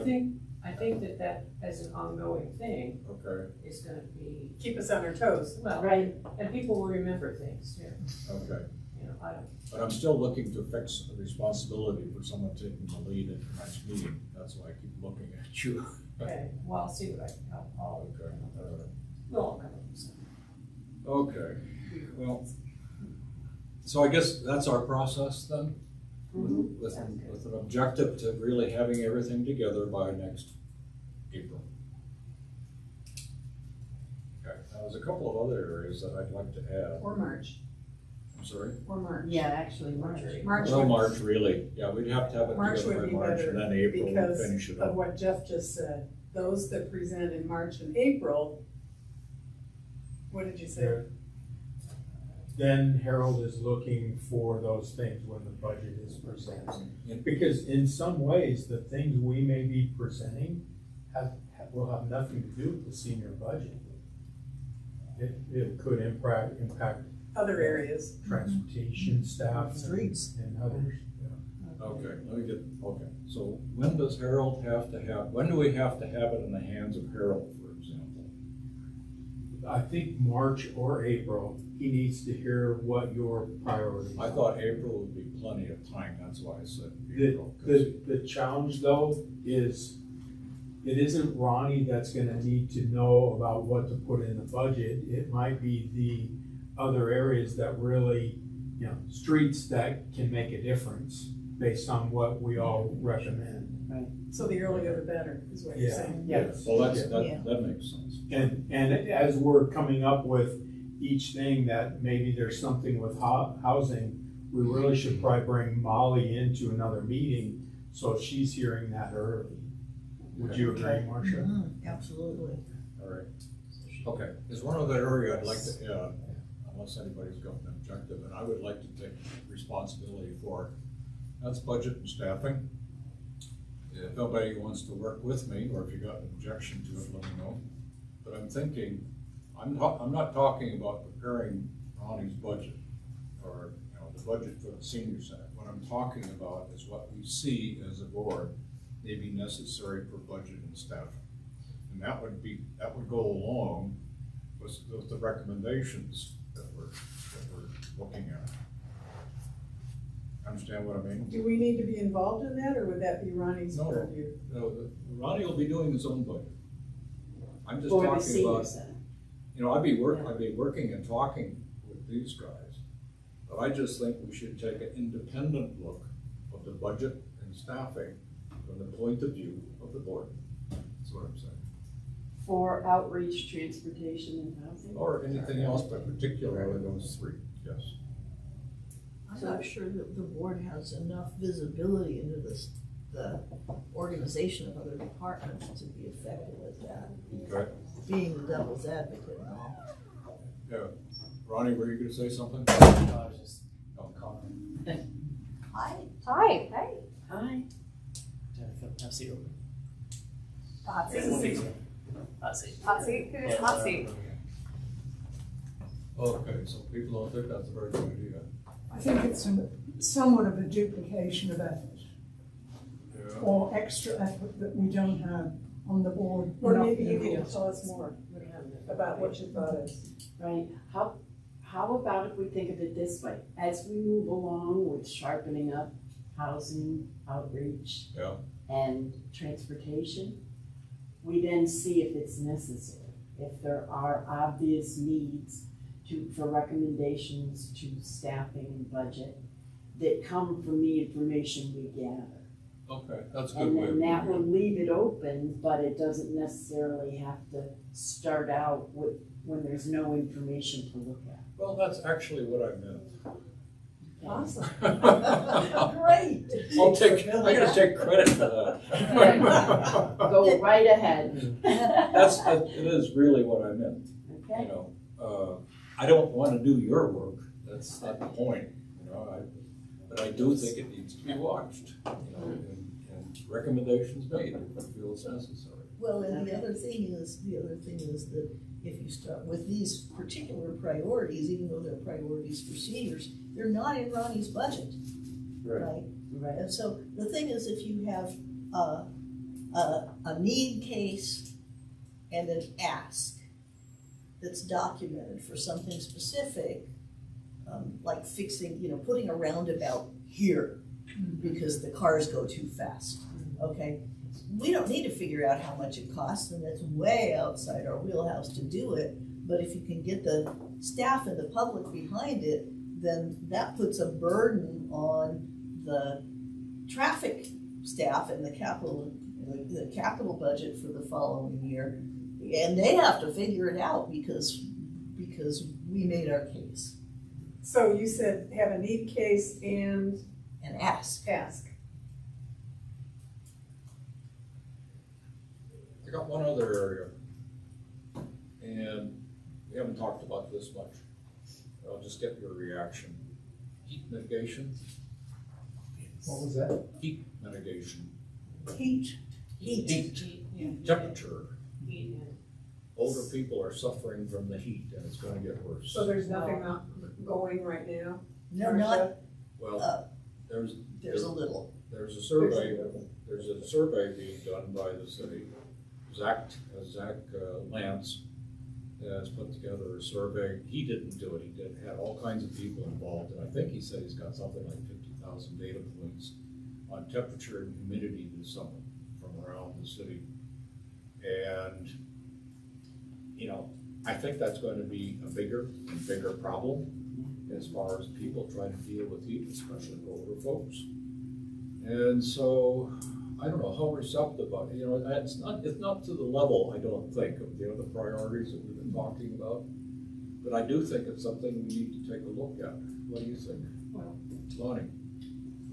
I think that as an ongoing thing Okay, is gonna be, Keep us on our toes. well, Right, and people will remember things too, okay. you know, I don't, But I'm still looking to fix the responsibility for someone taking the lead at the next meeting. That's why I keep looking at you. okay, well, I'll see what I'll Okay, all right. we'll all come up with something. Okay, well, so I guess that's our process then? With Sounds good. with an objective to really having everything together by next April. Okay, now there's a couple of other areas that I'd like to add. Or March, I'm sorry? or March. yeah, actually, March. March Well, would- March, really, yeah, we'd have to have it March together would by be March better and then April we'll because finish it of up. what Jeff just said. Those that present in March and April, what did you say? Then Harold is looking for those things when the budget is presented. Because in some ways, the things we may be presenting will have nothing to do with the senior budget. It could impact Other areas. transportation staff and- Streets. and others. Okay, let me get, okay, so when does Harold when do we have to have it in the hands of Harold, for example? I think March or April, he needs to hear what your priorities are. I thought April would be plenty of time, that's why I said The, April. 'Cause- the challenge though is, it isn't Ronnie that's gonna need to know about what to put in the budget. It might be the other areas that really, you know, streets that can make a difference based on what we all recommend. So the earlier the better, is what you're Yeah. saying. Yes. Well, Yeah. that makes sense. And as we're coming up with each thing that maybe there's something with housing, we really should probably bring Molly into another meeting, so she's hearing that early. Would you agree, Marcia? Absolutely. All right. Okay, there's one other area I'd like to add, unless anybody's got an objective, and I would like to take responsibility for. That's budget and staffing. If nobody wants to work with me, or if you got an objection to it, let me know. But I'm thinking, I'm not talking about preparing Ronnie's budget, or, you know, the budget for the senior center. What I'm talking about is what we see as a board may be necessary for budget and staffing. And that would go along with the recommendations that we're looking at. Understand what I mean? Do we need to be involved in that, or would that be Ronnie's No. purview? No, Ronnie will be doing his own budget. I'm just For the talking senior about, center. I'd be working and talking with these guys. But I just think we should take an independent look of the budget and staffing from the point of view of the board. That's what I'm saying. For outreach, transportation, and housing? Or anything else, but particularly those three, yes. I'm not sure that the board has enough visibility into the organization of other departments to be effective at that. Okay. Being the devil's advocate and all. Yeah. Ronnie, were you gonna say something? No, I was just commenting. Hi. Hi, hey. Hi. Have a seat real quick. Hot Hot seat. Hot seat, who's hot seat? Okay, so people don't think that's a very good idea. I think it's somewhat of a duplication of effort, Yeah. or extra effort that we don't have on the board. Or enough maybe you people. need to tell us more about what your thought is. Right, how about if we think of it this way, as we move along with sharpening up housing, outreach, Yeah. and transportation, we then see if it's necessary, if there are obvious needs for recommendations to staffing and budget that come from the information we gather. Okay, that's a good And way of then that will doing leave it open, but it doesn't necessarily have to start out with, when there's no information to look at. it. Well, that's actually what I meant. Awesome. I'm Great. gonna take credit for that. Go right ahead. It is really what I meant, Okay, I don't wanna do your work, that's not the point, but I do think it needs to be watched, and recommendations made if you feel it's necessary. Well, and the other thing is that if you start with these particular priorities, even though they're priorities for seniors, they're not in Ronnie's budget, right? right. And so the thing is, if you have a need case and an ask that's documented for something specific, like fixing, putting a roundabout here because the cars go too fast, okay? We don't need to figure out how much it costs, and that's way outside our wheelhouse to do it. But if you can get the staff and the public behind it, then that puts a burden on the traffic staff and the capital budget for the following year. And they have to figure it out because we made our case. So you said have a need case and Ask. I got one other area, and we haven't talked about this much. I'll just get your reaction. Heat mitigation? What was that? Heat mitigation. Heat. Temperature. Older people are suffering from the heat, and it's gonna get worse. So there's nothing going right now? No, not, Well, there's a little. There's a survey being done by the city. Zach Lance has put together a survey. He didn't do it. Had all kinds of people involved, and I think he said he's got something like 50,000 data points on temperature and humidity this summer from around the city. And, I think that's going to be a bigger and bigger problem as far as people trying to deal with heat, especially older folks. And so, I don't know how receptive, it's not to the level, I don't think, of the other priorities that we've been talking about. But I do think it's something we need to take a look at. What do you think? Well, Lonnie?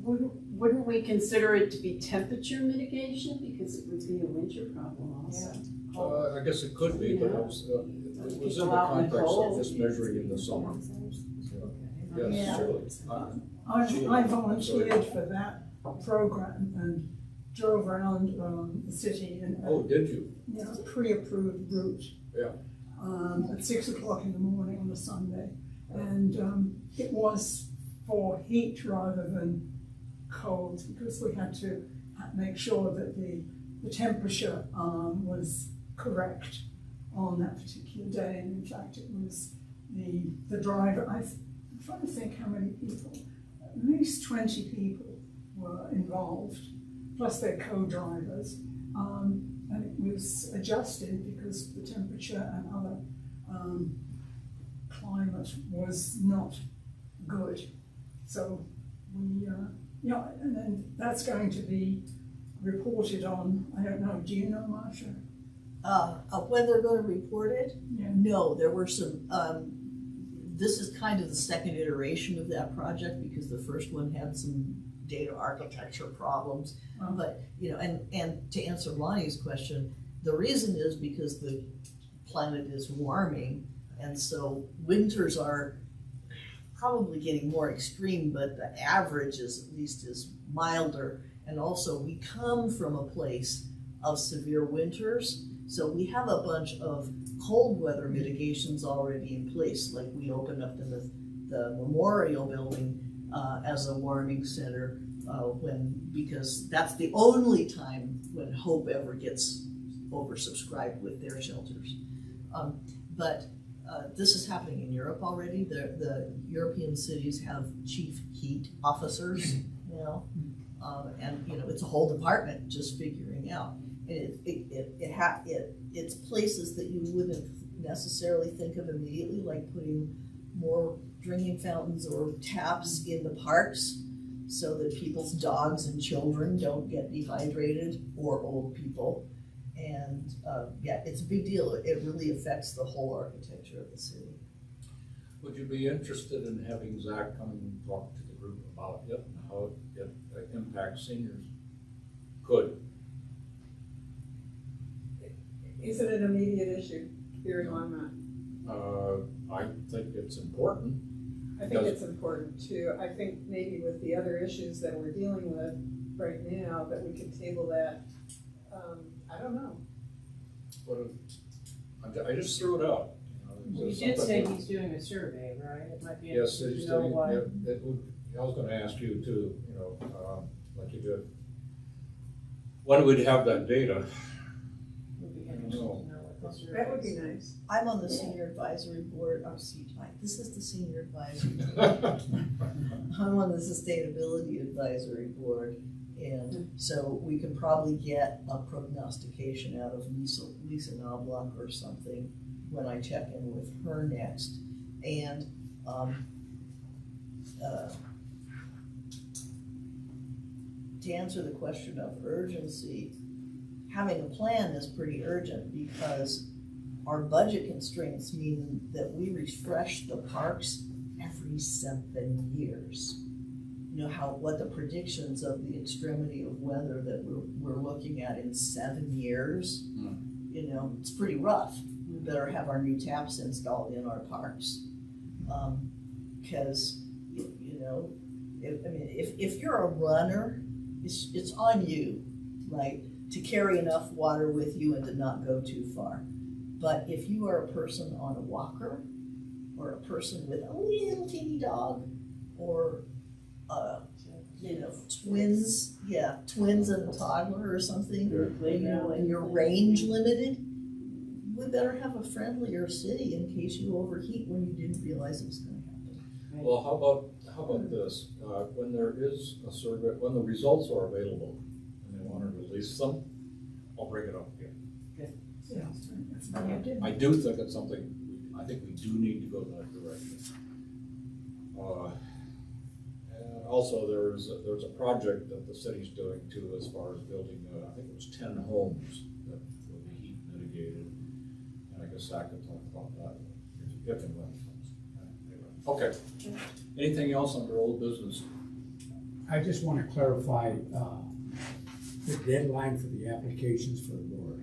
Wouldn't we consider it to be temperature mitigation, because it would be a winter problem also? I guess it could be, but it was in the context of just measuring in the summer. Yes, Yeah. surely. I volunteered for that program and drove around the city in Oh, did you? a pre-approved route. Yeah. At 6 o'clock in the morning on a Sunday. And it was for heat rather than cold, because we had to make sure that the temperature was correct on that particular day, and in fact it was the driver. I'm trying to think how many people, at least 20 people were involved, plus their co-drivers, and it was adjusted because the temperature and other climate was not good. So we, and then that's going to be reported on, I don't know, do you know, Marsha? When they're gonna report it? Yeah. No, there were some, this is kind of the second iteration of that project because the first one had some data architecture problems. But, and to answer Lonnie's question, the reason is because the planet is warming, and so winters are probably getting more extreme, but the average is at least is milder. And also we come from a place of severe winters, so we have a bunch of cold weather mitigations already in place. Like we opened up the Memorial Building as a warming center because that's the only time when Hope ever gets oversubscribed with their shelters. But this is happening in Europe already. The European cities have chief heat officers now, and it's a whole department just figuring out. And it's places that you wouldn't necessarily think of immediately, like putting more drinking fountains or taps in the parks so that people's dogs and children don't get dehydrated, or old people. And it's a big deal. It really affects the whole architecture of the city. Would you be interested in having Zach come and talk to the group about it and how it impacts seniors? Could. Is it an immediate issue here in Longmont? I think it's important. I think it's important too. I think maybe with the other issues that we're dealing with right now, that we could table that. I don't know. But I just threw it out. You did say he's doing a survey, right? It might be Yes, interesting he's to know doing. why. I was going to ask you too. Like you did. When we'd have that data. Would be interesting to know what the survey That would be is. nice. I'm on the senior advisory board. This is the senior advisory board. I'm on the sustainability advisory board, and so we can probably get a prognostication out of Lisa Knobloch or something when I check in with her next. And to answer the question of urgency, having a plan is pretty urgent because our budget constraints mean that we refresh the parks every 7 years. You know what the predictions of the extremity of weather that we're looking at in 7 years. It's pretty rough. We better have our new taps installed in our parks, because if you're a runner, it's on you, right, to carry enough water with you and to not go too far. But if you are a person on a walker, or a person with a little teeny dog, or twins and a toddler or something, and you're range limited, we better have a friendlier city in case you overheat when you didn't realize it was going to happen. Well, how about this? When there is a survey, when the results are available and they want to release them, I'll bring it up again. Yeah, that's a good idea. I do think it's something, I think we do need to go in that direction. And also there's a project that the city's doing too, as far as building, I think it was 10 homes that will be heat mitigated. And I guess Zach could talk about that if and when it comes. Okay. Anything else under old business? I just want to clarify the deadline for the applications for the board.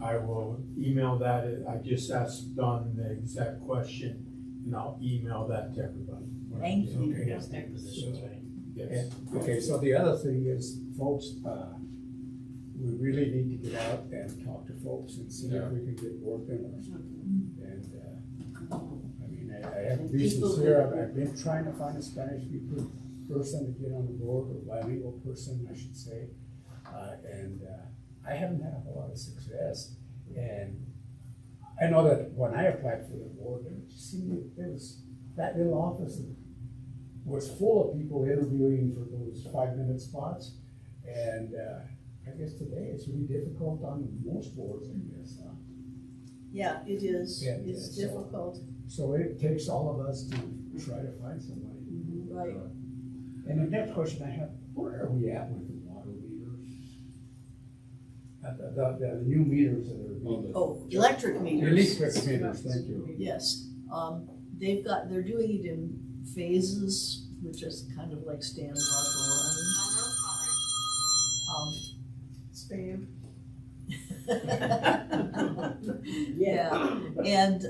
I will email that. I just asked Don the exact question, and I'll email that to everybody. Thank you. Okay. Yes, tech positions, right? Yes. Okay, so the other thing is, folks, we really need to get out and talk to folks and see if we can get working or something. And I have to be sincere, I've been trying to find a Spanish-speaking person to get on the board, or bilingual person, I should say. And I haven't had a whole lot of success. And I know that when I applied for the board, there was, that little office was full of people interviewing for those 5-minute spots. And I guess today it's really difficult on most boards, I guess. Yeah, it is, Yeah, it's yeah, difficult, So it takes all of us to try to find somebody. right? And the next question I have, where are we at with the water meters? The new meters that are being. Oh, electric meters. Electric meters, thank you. Yes, they're doing it in phases, which is kind of like Stand Rock Spam. Yeah, and,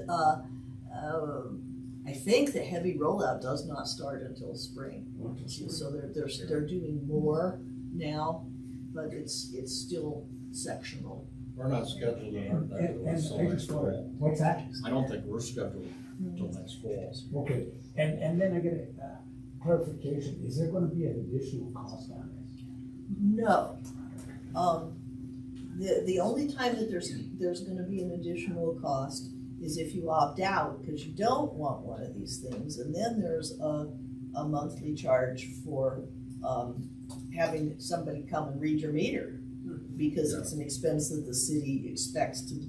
I think the heavy rollout does not start until spring. So they're doing more now, but it's still sectional. We're not scheduled in our And next I just wonder, fall. what's that? I don't think we're scheduled until next fall. Okay, and then I get a clarification, is there gonna be an additional cost on this? No. The only time that there's gonna be an additional cost is if you opt out, because you don't want one of these things, and then there's a monthly charge for, having somebody come and read your meter, because it's an expense that the city expects to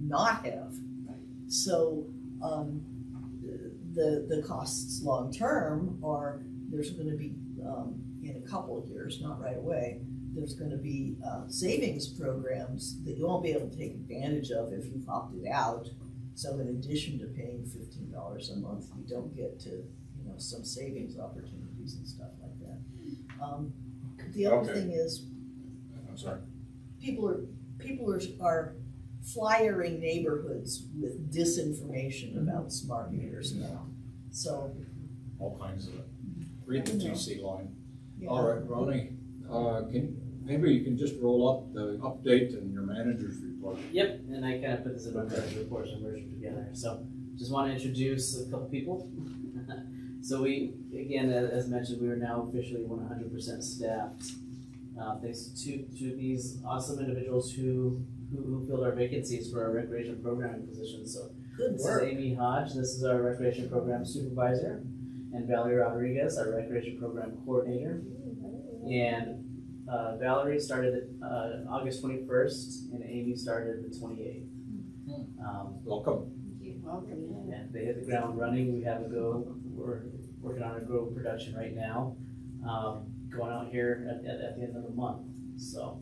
not have. So, the costs long-term are, there's gonna be, in a couple of years, not right away, there's gonna be, savings programs that you won't be able to take advantage of if you've opted out. So in addition to paying $15 a month, you don't get to, some savings opportunities and stuff like that. The other Okay. thing is, I'm sorry. people are flyering neighborhoods with disinformation about smart meters now. So, All kinds of it. Read the TC line. yeah. All right, Ronnie, maybe you can just roll up the update and your manager's report. Yep, and I kind of put this in my manager report and merged them together. So just want to introduce a couple people. So we, again, as mentioned, we are now officially 100% staffed. Thanks to two of these awesome individuals who filled our vacancies for our recreation programming positions. So Good this work. is Amy Hodge, this is our recreation program supervisor, and Valerie Rodriguez, our recreation program coordinator. And Valerie started August 21st, and Amy started the 28th. Welcome. Welcome. And they hit the ground running. We're working on a Go production right now, going out here at the end of the month. So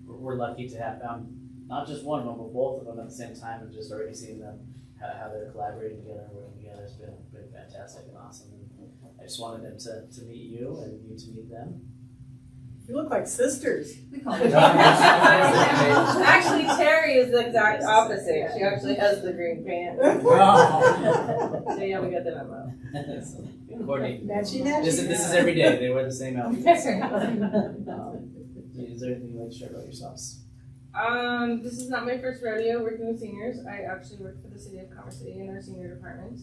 we're lucky to have found not just one of them, but both of them at the same time, and just already seeing them how they're collaborating together and working together has been fantastic and awesome. And I just wanted them to meet you and you to meet them. You look like sisters. Actually, Terry is the exact opposite. She actually has the green pants. So yeah, we got the memo. Coordinating. Matchy. This is every day. They wear the same outfits. Is there anything you'd like to share about yourselves? This is not my first rodeo working with seniors. I actually work for the city of Commerce City in our senior department.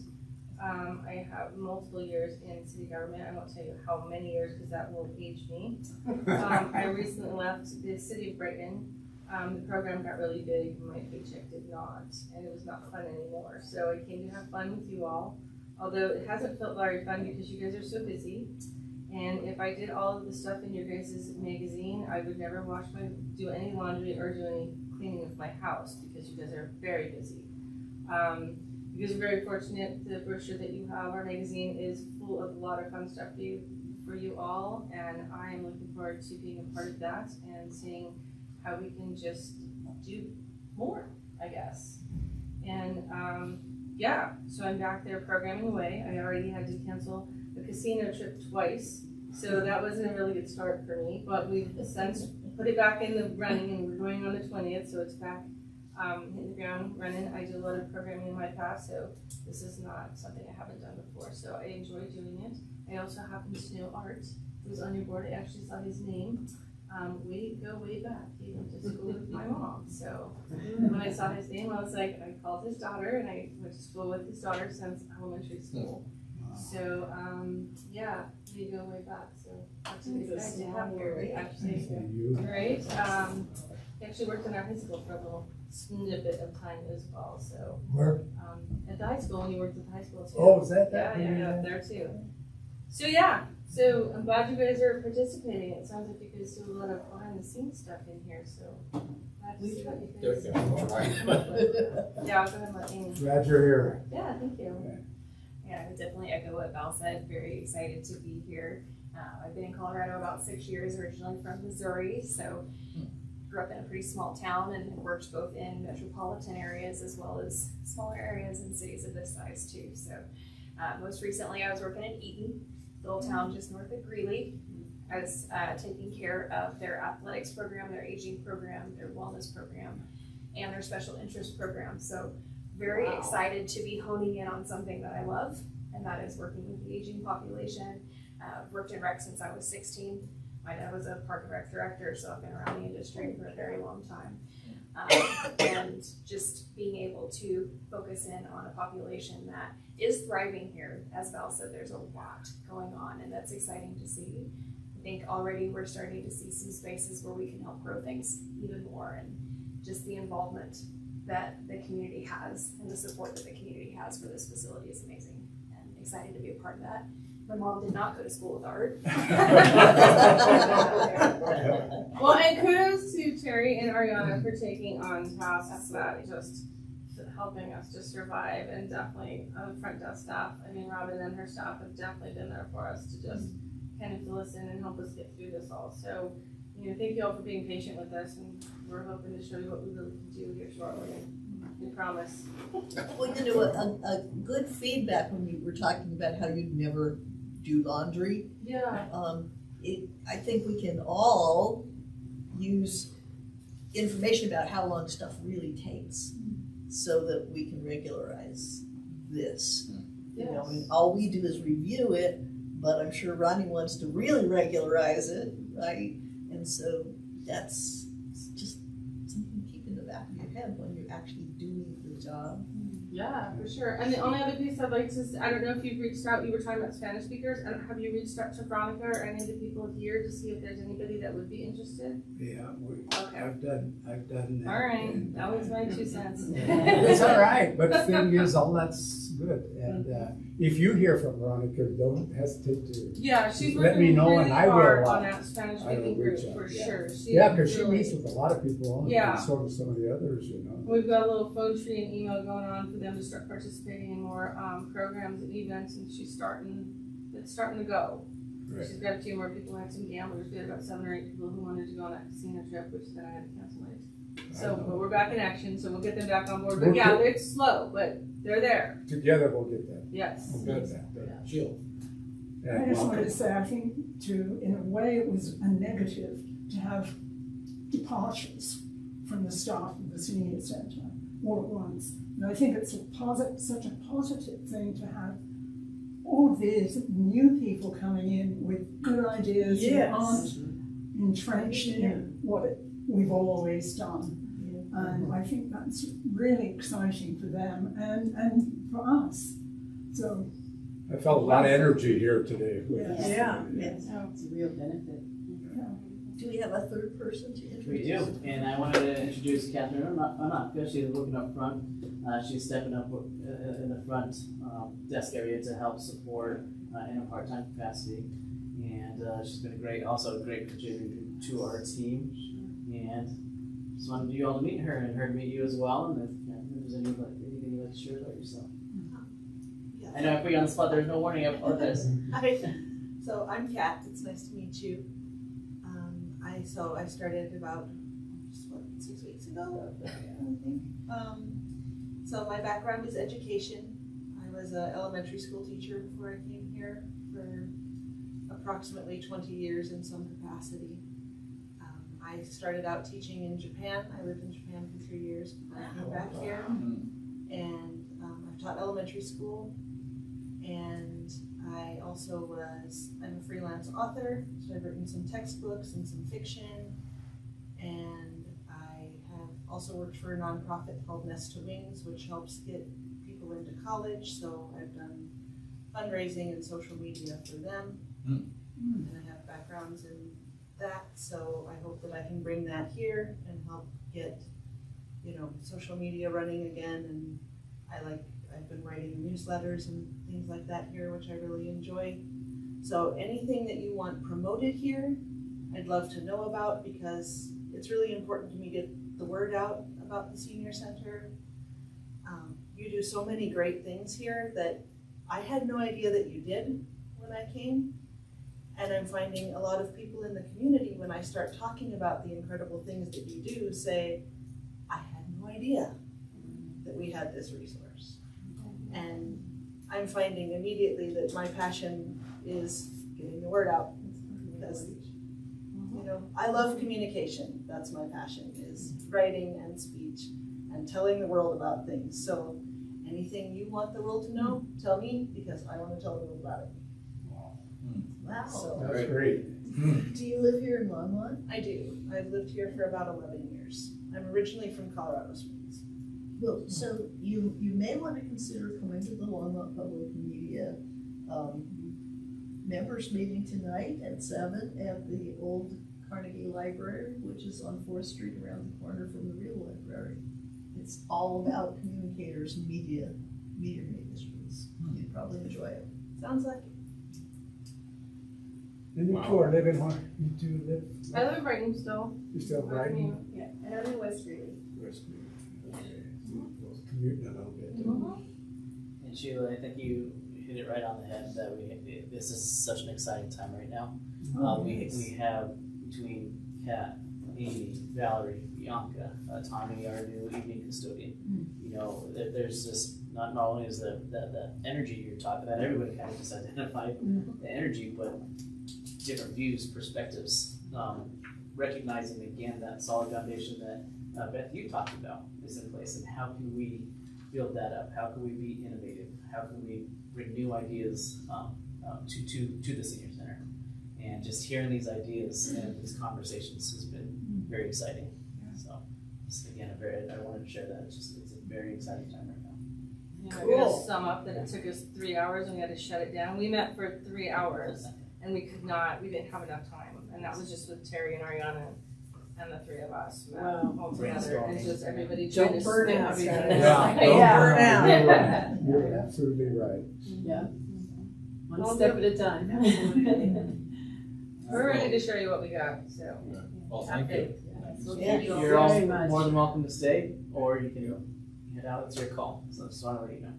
I have multiple years in city government. I won't tell you how many years because that will age me. I recently left the city of Brighton. The program got really big and my paycheck did not, and it was not fun anymore. So I came to have fun with you all, although it hasn't felt very fun because you guys are so busy. And if I did all of the stuff in your guys' magazine, I would never do any laundry or do any cleaning of my house because you guys are very busy. You guys are very fortunate. The brochure that you have, our magazine, is full of a lot of fun stuff for you all, and I am looking forward to being a part of that and seeing how we can just do more, I guess. And yeah, so I'm back there programming away. I already had to cancel the casino trip twice, so that wasn't a really good start for me, but we've since put it back in the running and we're going on the 20th, so it's back hitting the ground running. I do a lot of programming in my past, so this is not something I haven't done before, so I enjoy doing it. I also happen to know Art, who's on your board. I actually saw his name. We go way back. He went to school with my mom, so when I saw his name, I was like, I called his daughter, and I went to school with his daughter since elementary school. So, yeah, we go way back, so that's a good guy to have here, right? Actually, right? He actually worked in our high school for a little snippet of time as well, so. Where? At the high school, when you worked at the high school too. Oh, is that Yeah, that? yeah, up there too. So yeah, so I'm glad you guys are participating. It sounds like you guys do a lot of behind the scenes stuff in here, so. Glad to see what you guys come up with. Yeah, I'll go ahead and let Amy. Glad you're here. Yeah, thank you. Yeah, I would definitely echo what Val said. Very excited to be here. I've been in Colorado about 6 years, originally from Missouri, so grew up in a pretty small town and have worked both in metropolitan areas as well as smaller areas and cities of this size too. So most recently I was working in Eaton, little town just north of Greeley. I was taking care of their athletics program, their aging program, their wellness program, and their special interest program. So very excited to be honing in on something that I love, and that is working with the aging population. Worked in rec since I was 16. My dad was a park and rec director, so I've been around the industry for a very long time. And just being able to focus in on a population that is thriving here. As Val said, there's a lot going on, and that's exciting to see. I think already we're starting to see some spaces where we can help grow things even more, and just the involvement that the community has and the support that the community has for this facility is amazing, and excited to be a part of that. My mom did not go to school with art. Well, and kudos to Terry and Ariana for taking on tasks that just helping us to survive, and definitely front desk staff. I mean, Robin and her staff have definitely been there for us to just kind of fill us in and help us get through this all. So, you know, thank you all for being patient with us, and we're hoping to show you what we really can do here shortly. We promise. Well, you know, a good feedback when you were talking about how you'd never do laundry. Yeah. I think we can all use information about how long stuff really takes so that we can regularize this. You know, and all we do is review it, but I'm sure Ronnie wants to really regularize it, right? And so that's just something to keep in the back of your head when you're actually doing the job. Yeah, for sure. And the only other piece I'd like to say, I don't know if you've reached out, you were talking about Spanish speakers, and have you reached out to Veronica or any of the people here to see if there's anybody that would be interested? Yeah, Okay. I've done that. All right, that was my 2 cents. It's all right, but the thing is, all that's good. And if you hear from Veronica, don't hesitate to. Yeah, she's Let working me know really and I will, hard on that Spanish I will speaking group reach out, for yeah. sure. Yeah, because she really- meets with a lot of people, Yeah. and so do some of the others, you know. We've got a little phone tree and email going on for them to start participating in more programs and events, and it's starting to go. Right. She's got a few more people, had some gamblers, we had about 7 or 8 people who wanted to go on that casino trip, which then I had to cancel it. So, but we're back in action, so we'll get them back on board, but yeah, it's slow, but they're there, Together we'll get that. yes. We'll get that. Jill. I just wanted to say, I think in a way, it was a negative to have departures from the staff of the senior centre all at once. And I think it's such a positive thing to have all these new people coming in with good ideas Yes. and aren't entrenched in what we've always done. And I think that's really exciting for them and for us. So I felt a lot of energy here today. Yeah. Yes. It's a real benefit. Do we have a third person to introduce? We do, and I wanted to introduce Catherine. I'm not because she's working up front. She's stepping up in the front desk area to help support in a part-time capacity, and she's been a great contributor to our team. And just wanted you all to meet her and her to meet you as well. And if there's anything you'd like to share about yourself. Yeah. I know I put you on the spot. There's no warning. I apologize. So I'm Kat. It's nice to meet you. I started about 6 weeks ago, I think. So my background is education. I was an elementary school teacher before I came here for approximately 20 years in some capacity. I started out teaching in Japan. I lived in Japan for 3 years before I came back here. And I've taught elementary school. And I also I'm a freelance author, so I've written some textbooks and some fiction. And I have also worked for a nonprofit called Nest to Wings, which helps get people into college. So I've done fundraising and social media for them. And I have backgrounds in that, so I hope that I can bring that here and help get social media running again, and I've been writing newsletters and things like that here, which I really enjoy. So anything that you want promoted here, I'd love to know about, because it's really important to me to get the word out about the senior center. You do so many great things here that I had no idea that you did when I came. And I'm finding a lot of people in the community, when I start talking about the incredible things that you do, say, I had no idea that we had this resource. And I'm finding immediately that my passion is getting the word out. Because, I love communication. That's my passion, is writing and speech and telling the world about things. So anything you want the world to know, tell me, because I want to tell the world about it. Wow. So, That's great. Do you live here in Longmont? I do. I've lived here for about 11 years. I'm originally from Colorado Springs. Well, so you may want to consider coming to the Longmont Public Media members meeting tonight at 7 at the old Carnegie Library, which is on 4th Street around the corner from the real library. It's all about communicators and media ministries. You'd probably enjoy it. Sounds like it. And you two are living, you two live, I live in Brighton still. you still Where right? can you? Yeah, and I'm in West Greeley. West Green. Okay. So commuting a little bit. And Sheila, I think you hit it right on the head that this is such an exciting time right now. We have between Kat, Amy, Valerie, Bianca, Tommy, our new evening custodian. There's just not only is the energy you're talking about, everybody kind of just identified the energy, but different views, perspectives, recognizing again that solid foundation that Beth, you talked about is in place, and how can we build that up? How can we be innovative? How can we bring new ideas to the senior center? And just hearing these ideas and these conversations has been very exciting. So, just again, I wanted to share that. It's a very exciting time right now. Yeah, I'm gonna sum up that it took us 3 hours and we had to shut it down. We met for 3 hours and we didn't have enough time. And that was just with Terry and Ariana and the three of us met all together. And it's just everybody trying to Don't burn spin out, everything. guys. Don't Yeah. burn out. You're absolutely right. Yeah. One step at a time. We're ready to show you what we got, so. Well, thank you. Thank you You're all very much. more than welcome to stay, or you can head out. It's your call. So just want to let you know.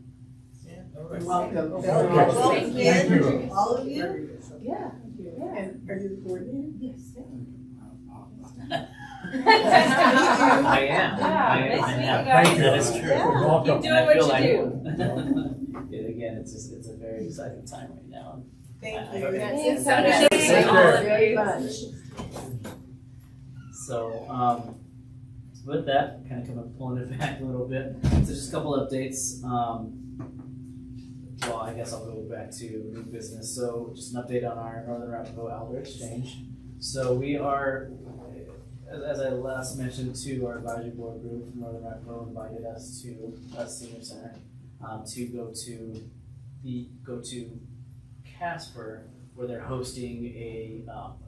You're welcome. Well, Thank you. all of you? Yeah. And are you the coordinator? Yes. I am. Yeah, I am. nice to meet you I am. guys. That is true. Yeah. Welcome. Keep doing And I what feel you like do. one. Again, it's a very exciting time right now. Thank I- you. Thanks so I- much. Thank you. All of Very you. much. So, with that, kind of pulling it back a little bit. So just a couple updates. Well, I guess I'll go back to new business. So just an update on our Northern Arapahoe Elder Exchange. So we are, as I last mentioned to our advisory board group, Northern Arapahoe invited us to Senior Center to go to Casper, where they're hosting a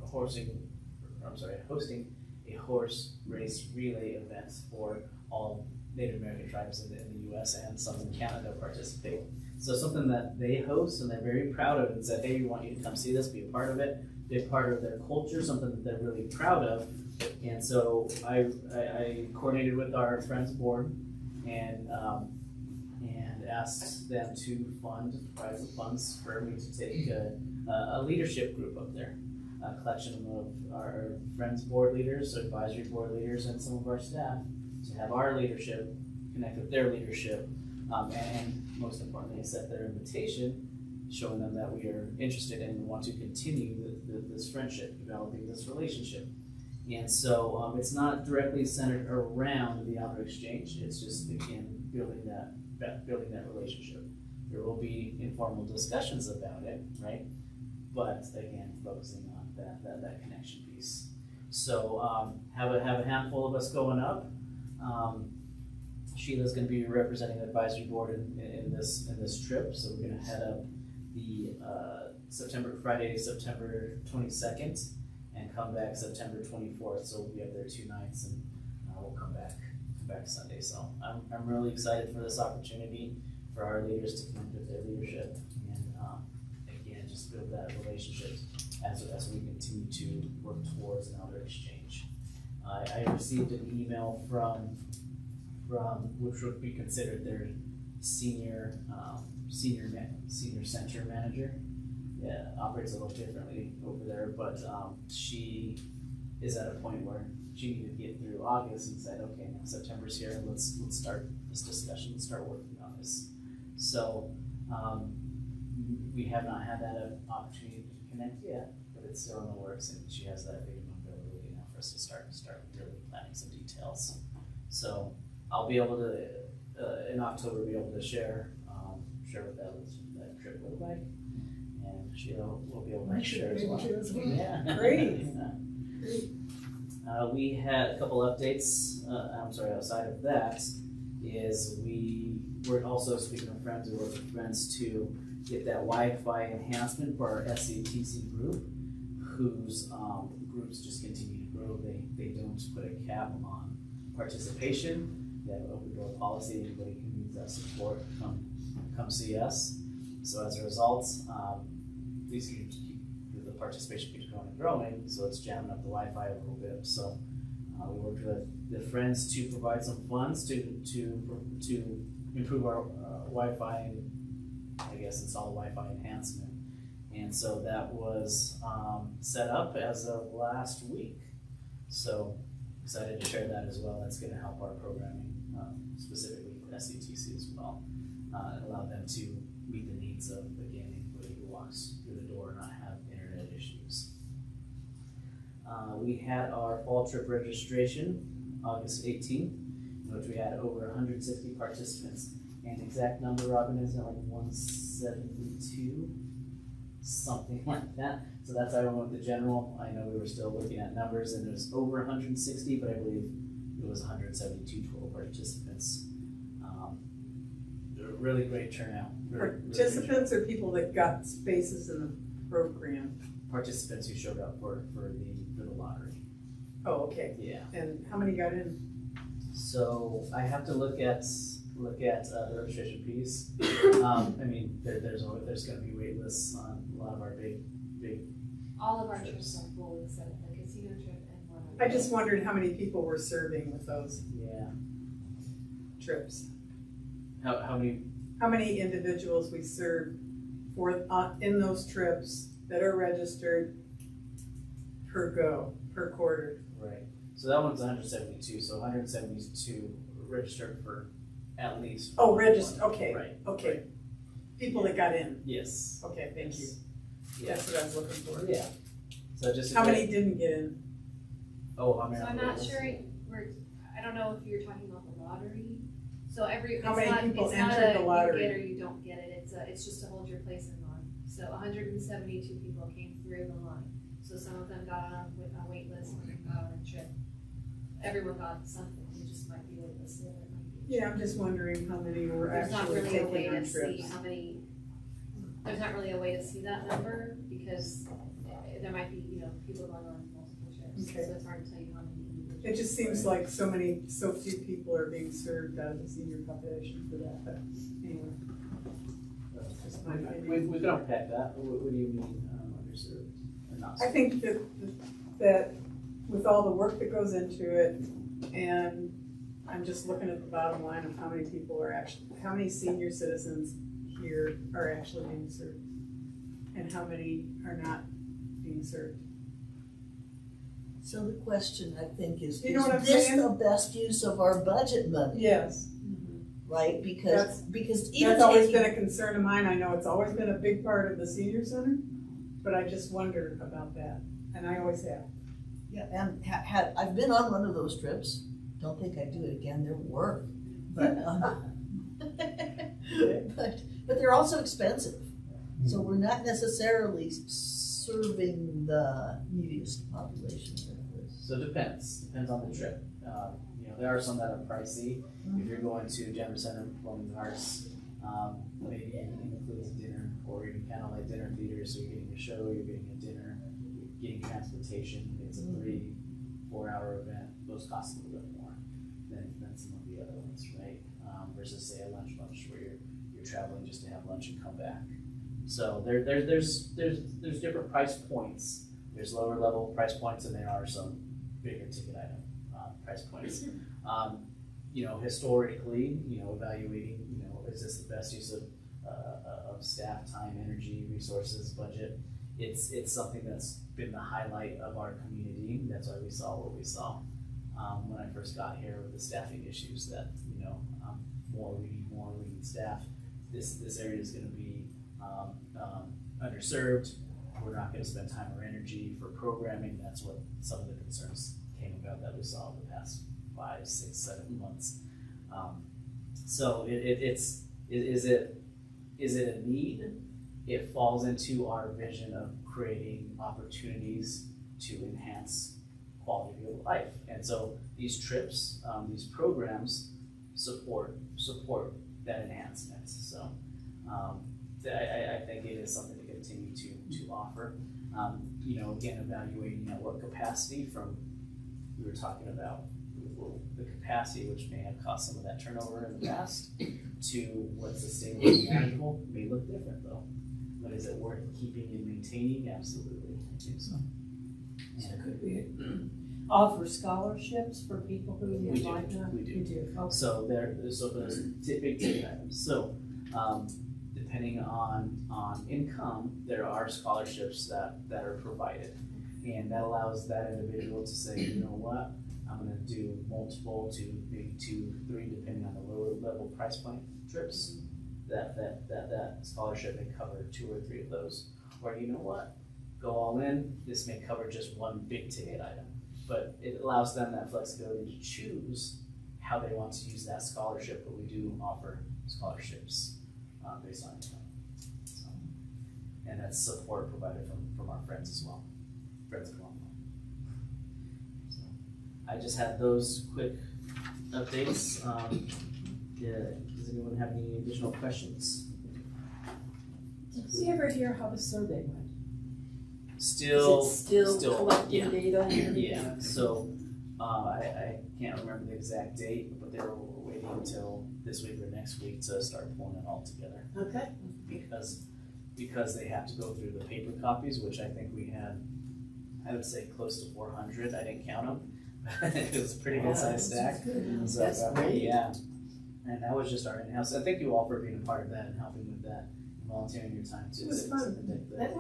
hosting a horse race relay event for all Native American tribes in the U.S. and some in Canada participate. So something that they host and they're very proud of, and said, hey, we want you to come see this, be a part of it, be a part of their culture, something that they're really proud of. And so I coordinated with our Friends Board and asked them to provide some funds for me to take a leadership group up there. A collection of our Friends Board leaders, advisory board leaders, and some of our staff to have our leadership connect with their leadership, and most importantly, accept their invitation, showing them that we are interested in and want to continue this friendship, developing this relationship. And so it's not directly centered around the Elder Exchange. It's just, again, building that relationship. There will be informal discussions about it, right? But again, focusing on that connection piece. So have a handful of us going up. Sheila's going to be representing the advisory board in this trip. So we're going to head up the Friday, September 22nd, and come back September 24th. So we'll be up there 2 nights, and we'll come back back Sunday. So I'm really excited for this opportunity for our leaders to connect with their leadership and again, just build that relationship as we continue to work towards an elder exchange. I received an email from which would be considered their senior center manager. Yeah, operates a little differently over there, but she is at a point where she needed to get through August and said, okay, now September's here, let's start this discussion, let's start working on this. So we have not had that opportunity to connect yet, but it's still in the works, and she has that big availability now for us to start really planning some details. So I'll be able to in October be able to share what that trip looked like, and Sheila will be able to share as well. Yeah, Great. We had a couple updates. Outside of that, is we were also, speaking of friends, we work with friends to get that Wi-Fi enhancement for our SATC group, whose groups just continue to grow. They don't put a cap on participation. They have an open door policy. Anybody who needs that support, come see us. So as a result, the participation keeps growing and growing, so it's jamming up the Wi-Fi a little bit. So we worked with the friends to provide some funds to improve our Wi-Fi and I guess install the Wi-Fi enhancement. And so that was set up as of last week. So excited to share that as well. That's going to help our programming, specifically for SCTC as well, and allow them to meet the needs of, again, anybody who walks through the door and not have internet issues. We had our fall trip registration August 18th, in which we had over 160 participants. And exact number, Robin, is like 172, something like that. So that's why I went with the general. I know we were still looking at numbers, and it was over 160, but I believe it was 172 total participants. Really great turnout. Participants or people that got spaces in the program? Participants who showed up for the lottery. Oh, okay. Yeah. And how many got in? So I have to look at the registration piece. I mean, there's going to be wait lists on a lot of our big. All of our trips are full except the casino trip and one. I just wondered how many people were serving with those trips. How many? How many individuals we serve for in those trips that are registered per quarter? Right. So that one's 172. So 172 registered for at least. Oh, registered. Okay. Right. Okay. Right. People that got in. Yes. Okay. Thank you. Yeah. That's what I was looking for. Yeah. So just how many didn't get in? Oh, how many? So I'm not sure. I don't know if you're talking about the lottery. So how many people entered the lottery? You get or you don't get it. It's just to hold your place in line. So 172 people came through the line. So some of them got on a wait list, some of them got on a trip. Everyone got something. It just might be wait listed. Yeah, I'm just wondering how many were actually taking on trips. There's not really a way to see that number because there might be, people going on multiple trips. Okay. So it's hard to tell you how many individuals. It just seems like so few people are being served out of the senior population for that, but anyway. That's my opinion. We can unpack that. What do you mean underserved or not served? I think that with all the work that goes into it, and I'm just looking at the bottom line of how many senior citizens here are actually being served, and how many are not being served. So the question, I think, is this saying? The best use of our budget money? Yes. Right, because even that's always been a concern of mine. I know it's always been a big part of the senior center, but I just wonder about that, and I always have. Yeah, and I've been on one of those trips. Don't think I'd do it again. They're work, but but they're also expensive. So we're not necessarily serving the neediest population. So it depends on the trip. There are some that are pricey. If you're going to Denver Center Performing Arts, maybe it includes dinner or even candlelight dinner theater. So you're getting a show, you're getting a dinner, you're getting transportation. It's a 3-4 hour event. Those cost a little bit more. than some of the other ones, right? Versus say a lunch where you're traveling just to have lunch and come back. So there's different price points. There's lower level price points, and there are some bigger ticket item price points. Historically, evaluating, is this the best use of staff, time, energy, resources, budget? It's something that's been the highlight of our community. That's why we saw what we saw when I first got here with the staffing issues. That we need staff. This area is going to be underserved. We're not going to spend time or energy for programming. That's what some of the concerns came about that we saw in the past 5, 6, 7 months. So is it a need? It falls into our vision of creating opportunities to enhance quality of life. And so these trips, these programs support that enhancement. So I think it is something to continue to offer. Again, evaluating at what capacity we were talking about the capacity, which may have caused some of that turnover in the past, to what's sustainable and manageable may look different though. But is it worth keeping and maintaining? Absolutely, I think so. So could we offer scholarships for people who We would do. like that? We do. You do, okay. So there's big ticket items. So depending on income, there are scholarships that are provided, and that allows that individual to say, you know what, I'm going to do multiple to maybe 2, 3, depending on the lower level price point trips. That scholarship may cover 2 or 3 of those. Or you know what, go all in. This may cover just one big ticket item, but it allows them that flexibility to choose how they want to use that scholarship. But we do offer scholarships based on income. So, and that's support provided from our friends as well, friends of Longmont. So I just had those quick updates. Does anyone have any additional questions? Did we ever hear how the survey went? Still collecting data? Yeah. So I can't remember the exact date, but they were waiting until this week or next week to start pulling it all together. Okay. Because they have to go through the paper copies, which I think we had, I would say close to 400. I didn't count them. It was a pretty good sized stack. So That's great. Yeah. And that was just our in-house. I thank you all for being a part of that and helping with that, and volunteering your time too. It was fun. It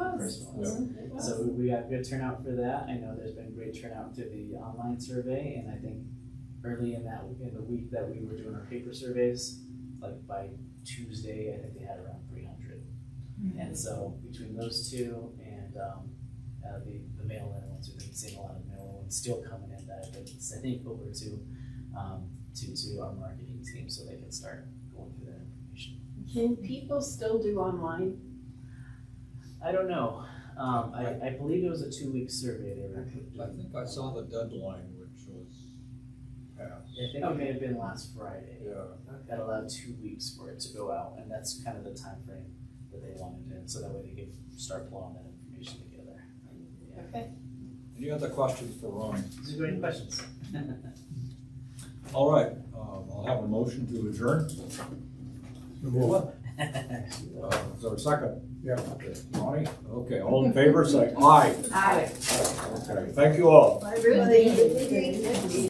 was. So we got good turnout for that. I know there's been great turnout to the online survey, and I think early in the week that we were doing our paper surveys, like by Tuesday, I think they had around 300. Mm-hmm. And so between those two and the mail-in ones, we've been seeing a lot of mail-in ones still coming in that I've been sending over to our marketing team so they can start going through that information. Can people still do online? I don't know. I believe it was a 2-week survey they were doing. I think I saw the deadline, which was passed. I think it may have been last Friday. Yeah. That allowed 2 weeks for it to go out, and that's kind of the time frame that they wanted in, so that way they could start pulling that information together. Yeah. Okay. Any other questions for Ron? Is there any questions? All right, I'll have a motion to adjourn. Is there a second? Yeah. Ronnie? Okay, all in favor, say aye. Aye. Okay, thank you all. Bye, everybody.